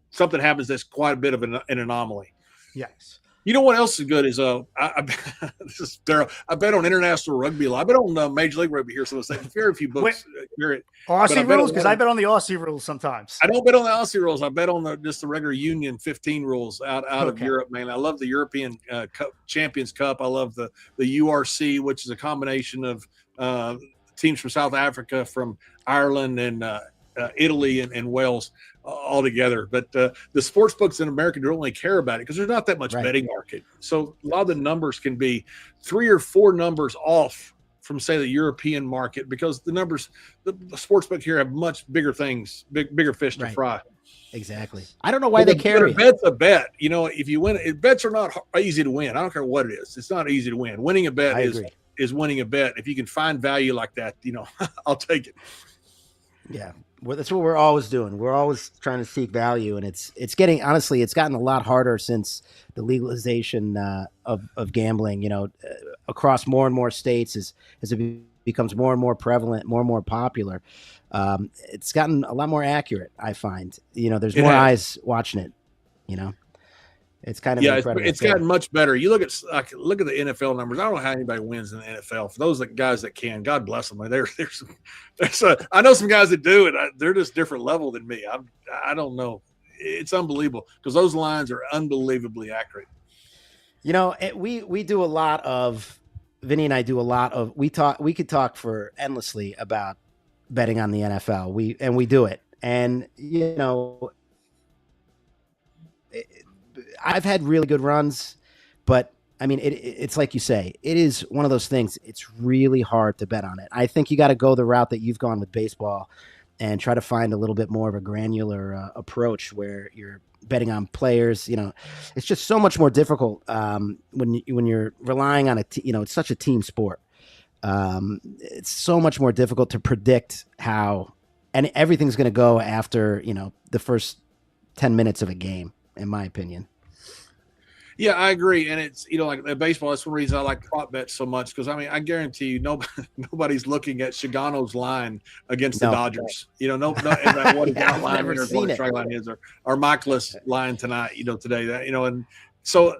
something happens, that's quite a bit of an anomaly. Yes. You know what else is good is this is Daryl. I bet on international rugby a lot. I bet on Major League Rugby here. So it's very few books. Aussie rules, because I bet on the Aussie rules sometimes. I don't bet on the Aussie rules. I bet on just the regular Union 15 rules out of Europe, man. I love the European Champions Cup. I love the URC, which is a combination of teams from South Africa, from Ireland, and Italy and Wales all together. But the sports books in America don't really care about it because there's not that much betting market. So a lot of the numbers can be 3 or 4 numbers off from, say, the European market, because the numbers, the sports book here have much bigger things, bigger fish to fry. Exactly. I don't know why they carry it. Bet's a bet. If you win, bets are not easy to win. I don't care what it is. It's not easy to win. Winning a bet is winning a bet. If you can find value like that, I'll take it. Yeah. Well, that's what we're always doing. We're always trying to seek value, and it's gotten a lot harder since the legalization of gambling. Across more and more states as it becomes more and more prevalent, more and more popular. It's gotten a lot more accurate. I find there's more eyes watching it. It's kind of incredible. It's gotten much better. You look at the NFL numbers. I don't know how anybody wins in the NFL. For those guys that can, God bless them. I know some guys that do it. They're just different level than me. I don't know. It's unbelievable because those lines are unbelievably accurate. We do a lot of, Vinny and I do a lot of, we could talk for endlessly about betting on the NFL. We do it. And, I've had really good runs, but I mean, it's like you say, it is one of those things. It's really hard to bet on it. I think you got to go the route that you've gone with baseball and try to find a little bit more of a granular approach where you're betting on players. It's just so much more difficult when you're relying on it's such a team sport. It's so much more difficult to predict how, and everything's going to go after, the first 10 minutes of a game, in my opinion. Yeah, I agree. And it's, like baseball, that's one reason I like prop bets so much. Because, I guarantee you nobody's looking at Shigano's line against the Dodgers. What his outline is, what his strike line is, or Michaelis line tonight, today. And so,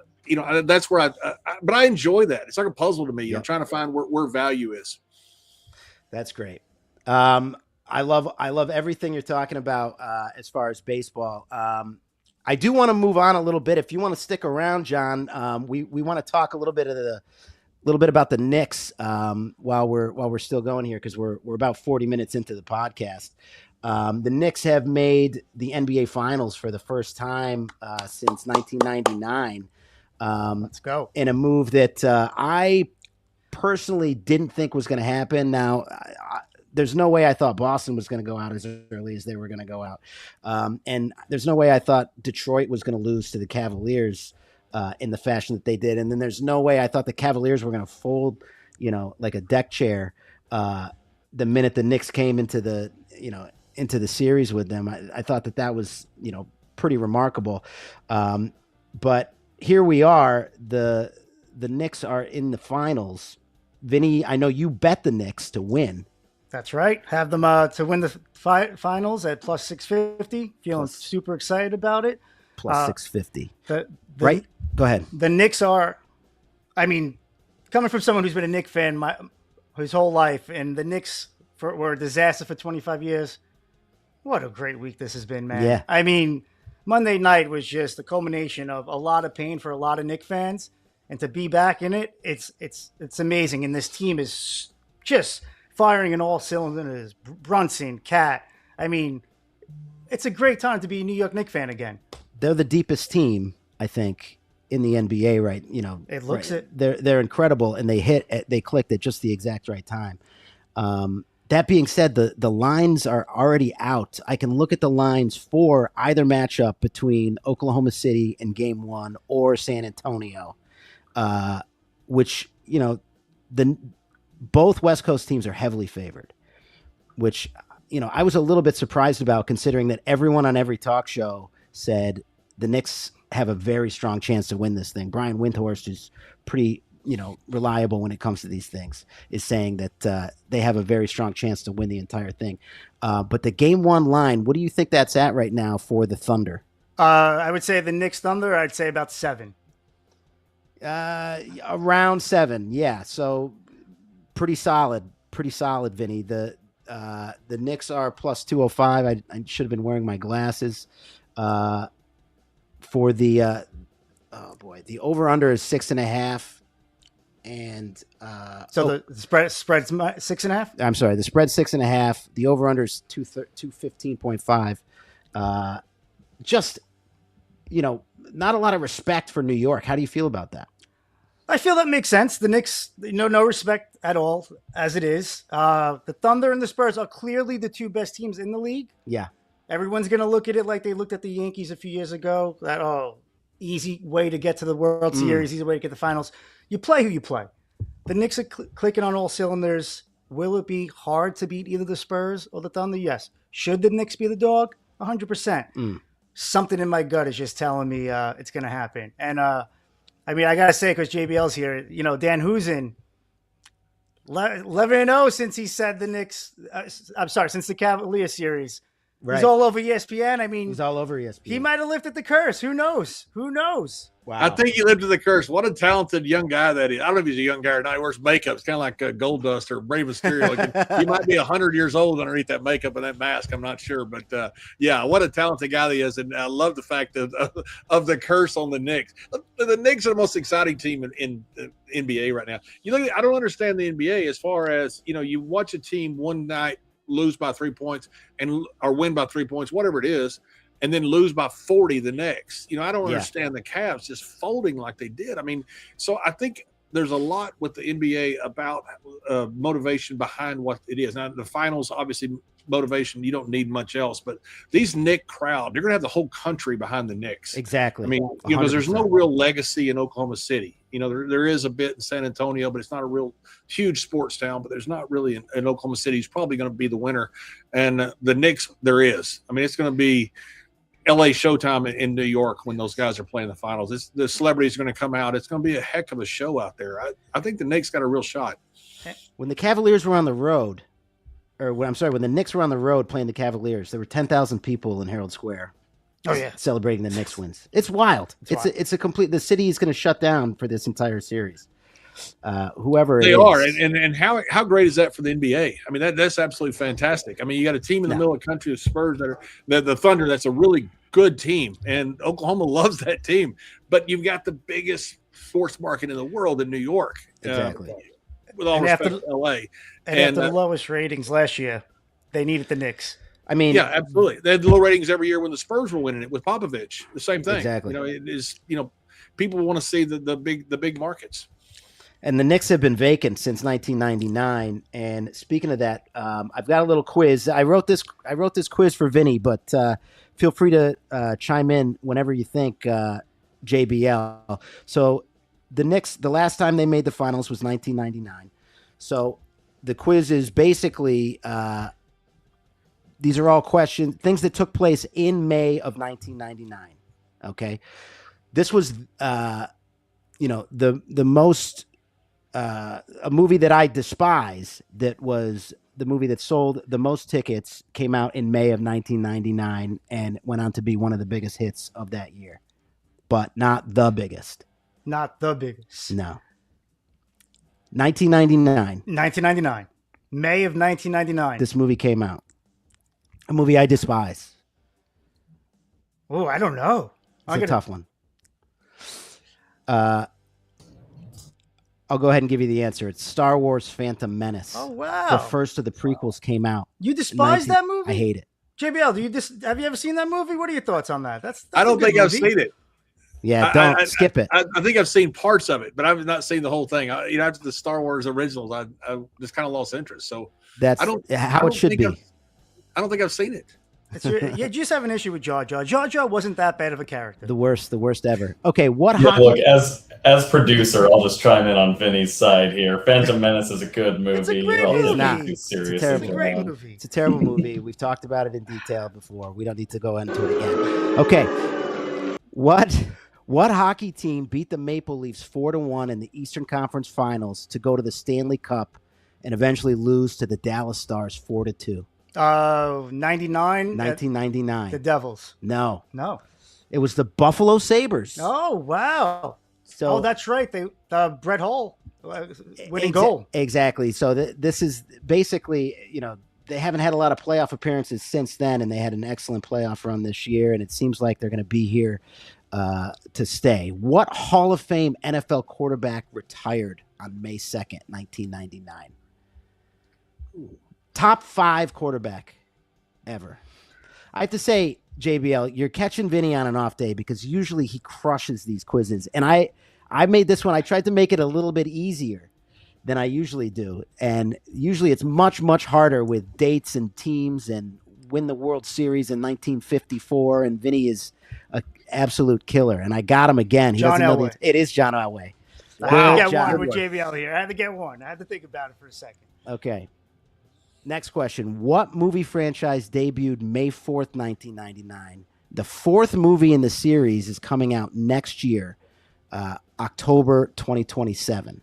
that's where but I enjoy that. It's like a puzzle to me. I'm trying to find where value is. That's great. I love everything you're talking about as far as baseball. I do want to move on a little bit. If you want to stick around, John, we want to talk a little bit about the Knicks while we're still going here, because we're about 40 minutes into the podcast. The Knicks have made the NBA Finals for the first time since 1999. Let's go. In a move that I personally didn't think was going to happen. Now, there's no way I thought Boston was going to go out as early as they were going to go out. And there's no way I thought Detroit was going to lose to the Cavaliers in the fashion that they did. And then there's no way I thought the Cavaliers were going to fold, like a deck chair the minute the Knicks came into the series with them. I thought that was pretty remarkable. But here we are. The Knicks are in the finals. Vinny, I know you bet the Knicks to win. That's right. Have them to win the finals at plus 650. Feeling super excited about it. Plus 650. Right? Go ahead. The Knicks are, I mean, coming from someone who's been a Knicks fan his whole life, and the Knicks were a disaster for 25 years. What a great week this has been, man. Yeah. I mean, Monday night was just the culmination of a lot of pain for a lot of Knicks fans. And to be back in it, it's amazing. And this team is just firing in all cylinders. Brunson, Cat. I mean, it's a great time to be a New York Knicks fan again. They're the deepest team, I think, in the NBA, right? It looks right. They're incredible, and they clicked at just the exact right time. That being said, the lines are already out. I can look at the lines for either matchup between Oklahoma City in Game 1 or San Antonio, which both West Coast teams are heavily favored, which I was a little bit surprised about, considering that everyone on every talk show said the Knicks have a very strong chance to win this thing. Brian Windhorst, who's pretty reliable when it comes to these things, is saying that they have a very strong chance to win the entire thing. But the Game 1 line, what do you think that's at right now for the Thunder? I would say the Knicks Thunder, I'd say about 7. Around 7, yeah. So pretty solid, Vinny. The Knicks are plus 205. I should have been wearing my glasses. For the the over under is 6.5. And the spread's 6.5. I'm sorry, the spread's 6.5. The over under is 215.5. Just not a lot of respect for New York. How do you feel about that? I feel that makes sense. The Knicks, no respect at all as it is. The Thunder and the Spurs are clearly the two best teams in the league. Yeah, everyone's gonna look at it like they looked at the Yankees a few years ago. That easy way to get to the World Series, easy way to get the finals. You play who you play. The Knicks are clicking on all cylinders. Will it be hard to beat either the Spurs or the Thunder? Yes. Should the Knicks be the dog? 100%. Something in my gut is just telling me it's going to happen. And, I got to say, because JBL's here, Dan Husen, 11-0 since he said the Knicks, since the Cavaliers series. Right. He's all over ESPN. He's all over ESPN. He might have lifted the curse. Who knows? Wow. I think he lived to the curse. What a talented young guy that is. I don't know if he's a young guy or not. He wears makeup. It's kind of like Gold Dust or Brave Mysterio. He might be 100 years old underneath that makeup and that mask. I'm not sure. But, what a talented guy he is. And I love the fact of the curse on the Knicks. The Knicks are the most exciting team in the NBA right now. I don't understand the NBA as far as, you watch a team one night lose by 3 points or win by 3 points, whatever it is, and then lose by 40 the next. I don't understand the Cavs just folding like they did. So I think there's a lot with the NBA about motivation behind what it is. Now, the finals, obviously, motivation, you don't need much else. But these Knicks crowd, you're going to have the whole country behind the Knicks. Exactly. Because there's no real legacy in Oklahoma City. There is a bit in San Antonio, but it's not a real huge sports town. But there's not really in Oklahoma City. He's probably going to be the winner. And the Knicks, there is. It's going to be LA Showtime in New York when those guys are playing the finals. The celebrities are going to come out. It's going to be a heck of a show out there. I think the Knicks got a real shot. When the Cavaliers were on the road, when the Knicks were on the road playing the Cavaliers, there were 10,000 people in Herald Square. Oh yeah, celebrating the Knicks wins. It's wild. It's a complete. The city is going to shut down for this entire series. Whoever they are, and how great is that for the NBA? That's absolutely fantastic. You got a team in the middle of the country, the Spurs the Thunder. That's a really good team, and Oklahoma loves that team. But you've got the biggest sports market in the world in New York. Exactly. With all respect to LA, and after the lowest ratings last year, they needed the Knicks. Yeah, absolutely. They had low ratings every year when the Spurs were winning it with Popovich. The same thing. Exactly. It is. People want to see the big markets. And the Knicks have been vacant since 1999. And speaking of that, I've got a little quiz. I wrote this quiz for Vinny, but feel free to chime in whenever you think, JBL. So the Knicks, the last time they made the finals was 1999. So the quiz is basically these are all questions, things that took place in May of 1999. Okay, this was the most a movie that I despise. That was the movie that sold the most tickets. Came out in May of 1999 and went on to be one of the biggest hits of that year, but not the biggest. Not the biggest. No. 1999. 1999. May of 1999. This movie came out. A movie I despise. Oh, I don't know. It's a tough one. I'll go ahead and give you the answer. It's Star Wars Phantom Menace. Oh, wow. The first of the prequels came out. You despise that movie? I hate it. JBL, have you ever seen that movie? What are your thoughts on that? That's I don't think I've seen it. Yeah, skip it. I think I've seen parts of it, but I've not seen the whole thing. After the Star Wars originals, I just kind of lost interest. So that's how it should be. I don't think I've seen it. You just have an issue with Jar Jar. Jar Jar wasn't that bad of a character. The worst ever. Okay, what? Yeah, look, as producer, I'll just chime in on Vinny's side here. Phantom Menace is a good movie. It's a great movie. It's a great movie. It's a terrible movie. We've talked about it in detail before. We don't need to go into it again. Okay, What hockey team beat the Maple Leafs 4-1 in the Eastern Conference Finals to go to the Stanley Cup and eventually lose to the Dallas Stars 4-2? 99? 1999. The Devils. No. It was the Buffalo Sabres. Oh, wow. So that's right. Brett Hull winning goal. Exactly. So this is basically, they haven't had a lot of playoff appearances since then, and they had an excellent playoff run this year, and it seems like they're going to be here to stay. What Hall of Fame NFL quarterback retired on May 2nd, 1999? Top 5 quarterback ever. I have to say, JBL, you're catching Vinny on an off day because usually he crushes these quizzes. And I made this one. I tried to make it a little bit easier than I usually do. And usually it's much, much harder with dates and teams and win the World Series in 1954. And Vinny is an absolute killer. And I got him again. He John doesn't know Elway. It is John Elway. I had to get one with JBL here. I had to get one. I had to think about it for a second. Okay. Next question. What movie franchise debuted May 4th, 1999? The 4th movie in the series is coming out next year, October 2027.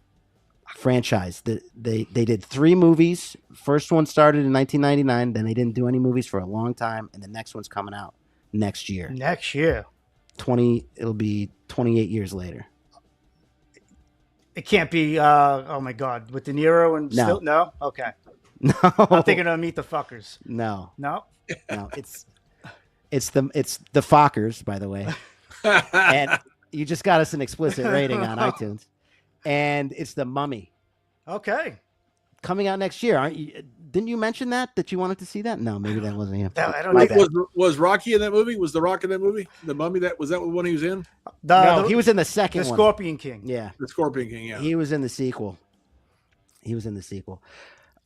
Franchise. They did 3 movies. First one started in 1999. Then they didn't do any movies for a long time. And the next one's coming out next year. Next year. It'll be 28 years later. It can't be, oh my God, with De Niro and No. No? Okay. No. I'm thinking of Meet the Fuckers. No. It's the Fockers, by the way. And you just got us an explicit rating on iTunes. And it's The Mummy. Okay. Coming out next year. Didn't you mention that you wanted to see that? No, maybe that wasn't him. I don't know. Was Rocky in that movie? Was The Rock in that movie? The Mummy, was that the one he was in? No, he was in the second one. The Scorpion King. Yeah. The Scorpion King, yeah. He was in the sequel.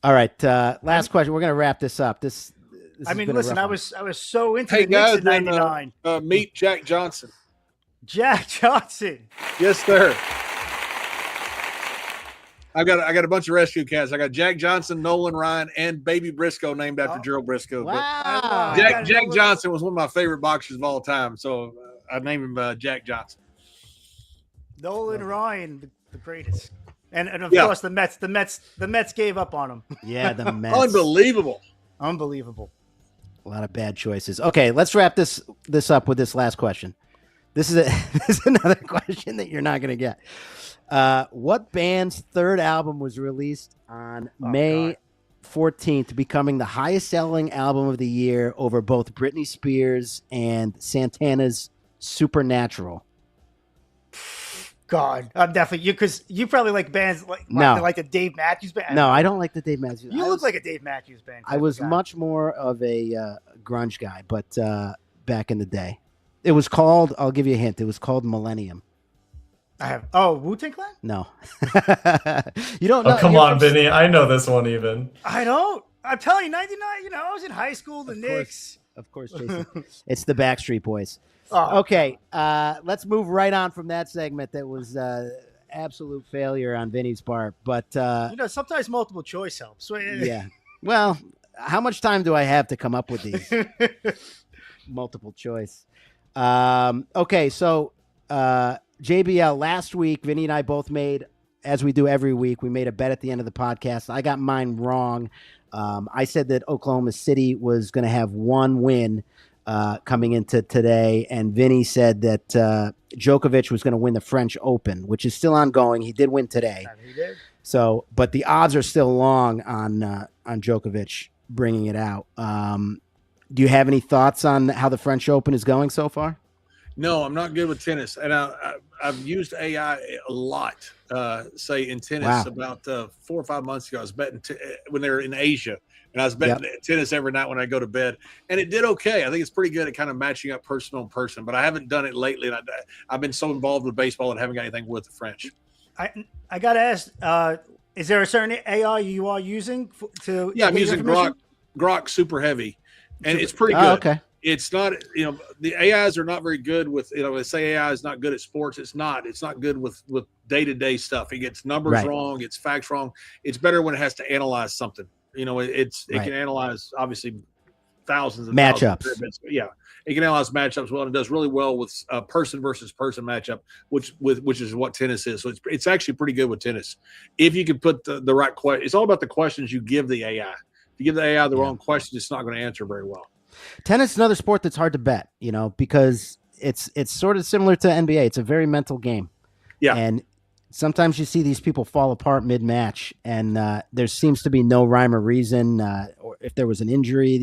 All right, last question. We're going to wrap this up. This listen, I was so into Hey the Knicks guys, in 99. Meet Jack Johnson. Jack Johnson. Yes, sir. I got a bunch of rescue cats. I got Jack Johnson, Nolan Ryan, and Baby Briscoe named after Gerald Briscoe. Wow. But Jack Johnson was one of my favorite boxers of all time, so I named him Jack Johnson. Nolan Ryan, the greatest. And of course the Mets. The Mets gave up on him. Yeah, the Mets. Unbelievable. A lot of bad choices. Okay, let's wrap this up with this last question. This is another question that you're not going to get. What band's 3rd album was released on May 14th, becoming the highest-selling album of the year over both Britney Spears and Santana's Supernatural? God, I'm definitely because you probably like bands like the Dave Matthews Band. No, I don't like the Dave Matthews. You look like a Dave Matthews Band. I was much more of a grunge guy, but back in the day, it was called. I'll give you a hint. It was called Millennium. I have. Wu-Tang Clan? No, you don't know. Oh, come on, Vinny. I know this one even. I don't. I'm telling you, 99. I was in high school. The Knicks. Of course, Jason. It's the Backstreet Boys. Oh. Okay, let's move right on from that segment that was absolute failure on Vinny's part. But sometimes multiple choice helps. yeah. Well, how much time do I have to come up with these multiple choice? Okay, so JBL, last week, Vinny and I both made, as we do every week, we made a bet at the end of the podcast. I got mine wrong. I said that Oklahoma City was going to have one win coming into today, and Vinny said that Djokovic was going to win the French Open, which is still ongoing. He did win today. He did. So, but the odds are still long on Djokovic bringing it out. Do you have any thoughts on how the French Open is going so far? No, I'm not good with tennis, and I've used AI a lot. Say in tennis, about 4 or 5 months ago, I was betting when they were in Asia, and I was betting tennis every night when I go to bed, and it did okay. I think it's pretty good at kind of matching up person on person, but I haven't done it lately, and I've been so involved with baseball and haven't got anything with the French. I got to ask, is there a certain AI you are using to? Yeah, I'm using Grok Super Heavy, and it's pretty good. Okay. It's not, the AIs are not very good with, they say AI is not good at sports. It's not good with day-to-day stuff. It gets numbers wrong. Gets facts wrong. It's better when it has to analyze something. It can analyze obviously thousands of matchups. Yeah. It can analyze matchups well, and it does really well with person versus person matchup, which is what tennis is. So it's actually pretty good with tennis. If you can put the right question, it's all about the questions you give the AI. If you give the AI the wrong questions, it's not going to answer very well. Tennis is another sport that's hard to bet, because it's sort of similar to NBA. It's a very mental game. Yeah. And sometimes you see these people fall apart mid-match, and there seems to be no rhyme or reason. Or if there was an injury,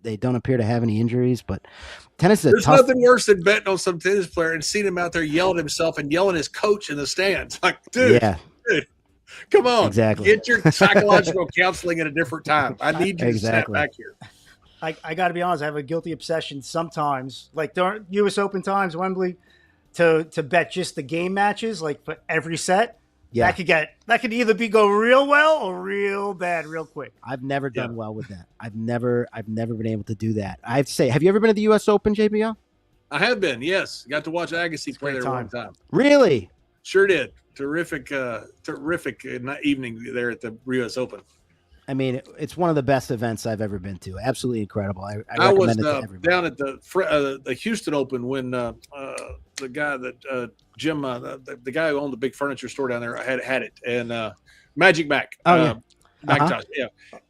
they don't appear to have any injuries. But tennis is There's nothing worse than betting on some tennis player and seeing him out there yelling himself and yelling his coach in the stands. Like, dude, come on. Exactly. Get your psychological counseling at a different time. I need you to snap back here. I got to be honest. I have a guilty obsession sometimes, like during U.S. Open times, Wembley, to bet just the game matches, like for every set. Yeah, that could either go real well or real bad, real quick. I've never done well with that. I've never been able to do that. I have to say, have you ever been to the U.S. Open, JBL? I have been. Yes, got to watch Agassi play there one time. Really? Sure did. Terrific evening there at the U.S. Open. I mean, it's one of the best events I've ever been to. Absolutely incredible. I was recommend it to everybody. Down at the Houston Open when the guy that Jim, the guy who owned the big furniture store down there, had it, and Magic Mac. Macintosh,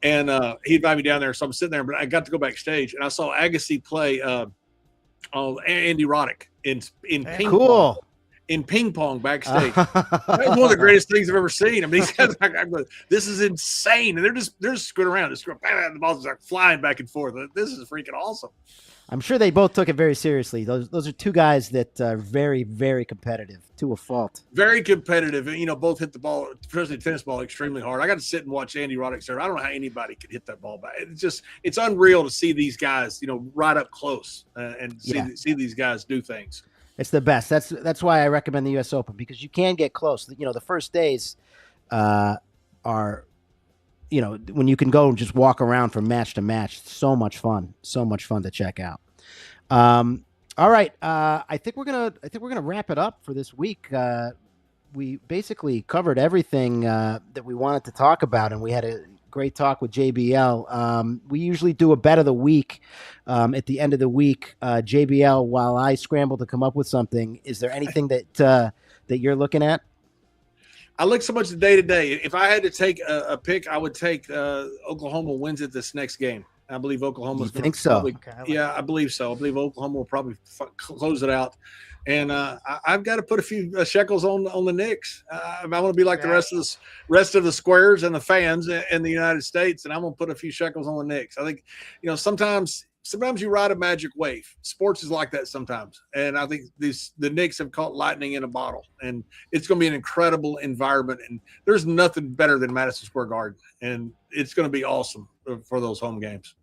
and he invited me down there, so I'm sitting there. But I got to go backstage, and I saw Agassi play Andy Roddick in ping pong. In ping pong backstage. That was one of the greatest things I've ever seen. I mean, these guys, this is insane, and they're just screwing around, the balls are flying back and forth. This is freaking awesome. I'm sure they both took it very seriously. Those are two guys that are very, very competitive to a fault. Very competitive, and both hit the ball, especially tennis ball, extremely hard. I got to sit and watch Andy Roddick serve. I don't know how anybody could hit that ball back. It's unreal to see these guys, right up close and see these guys do things. It's the best. That's why I recommend the U.S. Open, because you can get close. The first days are, when you can go and just walk around from match to match. So much fun to check out. All right, I think we're gonna wrap it up for this week. We basically covered everything that we wanted to talk about, and we had a great talk with JBL. We usually do a bet of the week at the end of the week. JBL, while I scramble to come up with something, is there anything that you're looking at? I look so much day to day. If I had to take a pick, I would take Oklahoma wins it this next game. I believe Oklahoma's going to probably. Yeah, I believe so. I believe Oklahoma will probably close it out. And I've got to put a few shekels on the Knicks. I want to be like the rest of the squares and the fans in the United States, and I'm going to put a few shekels on the Knicks. I think sometimes you ride a magic wave. Sports is like that sometimes, and I think the Knicks have caught lightning in a bottle, and it's going to be an incredible environment. And there's nothing better than Madison Square Garden, and it's going to be awesome for those home games.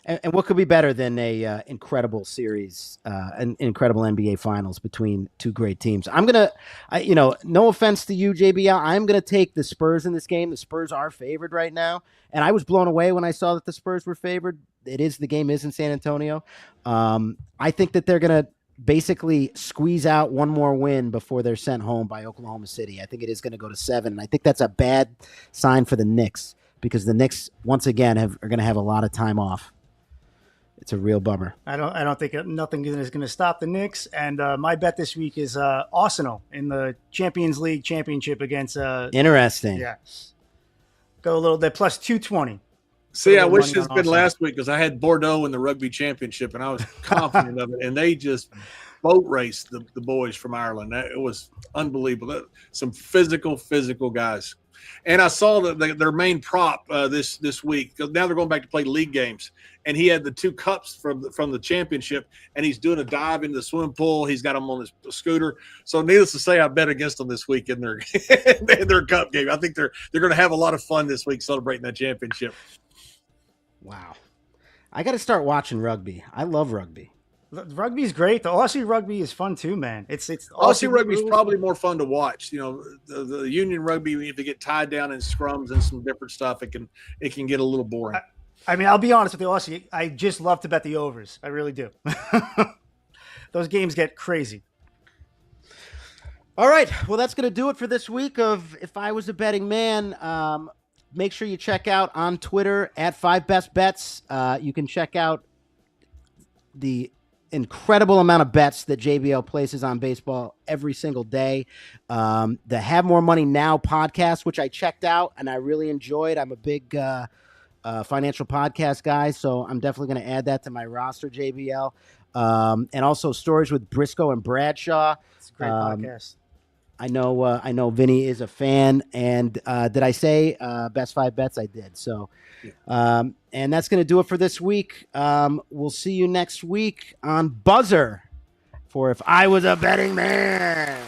And what could be better than a incredible series, an incredible NBA Finals between two great teams? No offense to you, JBL, I'm gonna take the Spurs in this game. The Spurs are favored right now, and I was blown away when I saw that the Spurs were favored. The game is in San Antonio. I think that they're gonna basically squeeze out one more win before they're sent home by Oklahoma City. I think it is going to go to 7. And I think that's a bad sign for the Knicks because the Knicks, once again, are going to have a lot of time off. It's a real bummer. I don't think nothing is going to stop the Knicks. And my bet this week is Arsenal in the Champions League championship against. Interesting. Yeah. Go a little. They're plus 220. See, I wish it's been last week because I had Bordeaux in the rugby championship and I was confident of it. And they just boat raced the boys from Ireland. It was unbelievable. Some physical guys. And I saw that their main prop this week, because now they're going back to play league games. And he had the 2 cups from the championship, and he's doing a dive into the swimming pool. He's got them on his scooter. So needless to say, I bet against them this week in their in their cup game. I think they're going to have a lot of fun this week celebrating that championship. Wow. I got to start watching rugby. I love rugby. Rugby's great. The Aussie rugby is fun too, man. It's Aussie rugby is probably more fun to watch. You know, the Union rugby, if they get tied down in scrums and some different stuff, it can get a little boring. I mean, I'll be honest with you, Aussie. I just love to bet the overs. I really do. Those games get crazy. All right. Well, that's going to do it for this week of If I Was a Betting Man. Make sure you check out on Twitter at 5bestbets. You can check out the incredible amount of bets that JBL places on baseball every single day. The Have More Money Now podcast, which I checked out and I really enjoyed. I'm a big financial podcast guy, so I'm definitely going to add that to my roster, JBL. And also Stories with Briscoe and Bradshaw. It's a great podcast. I know Vinny is a fan, and did I say best 5 bets? I did. So, and that's going to do it for this week. We'll see you next week on Buzzer for If I Was a Betting Man.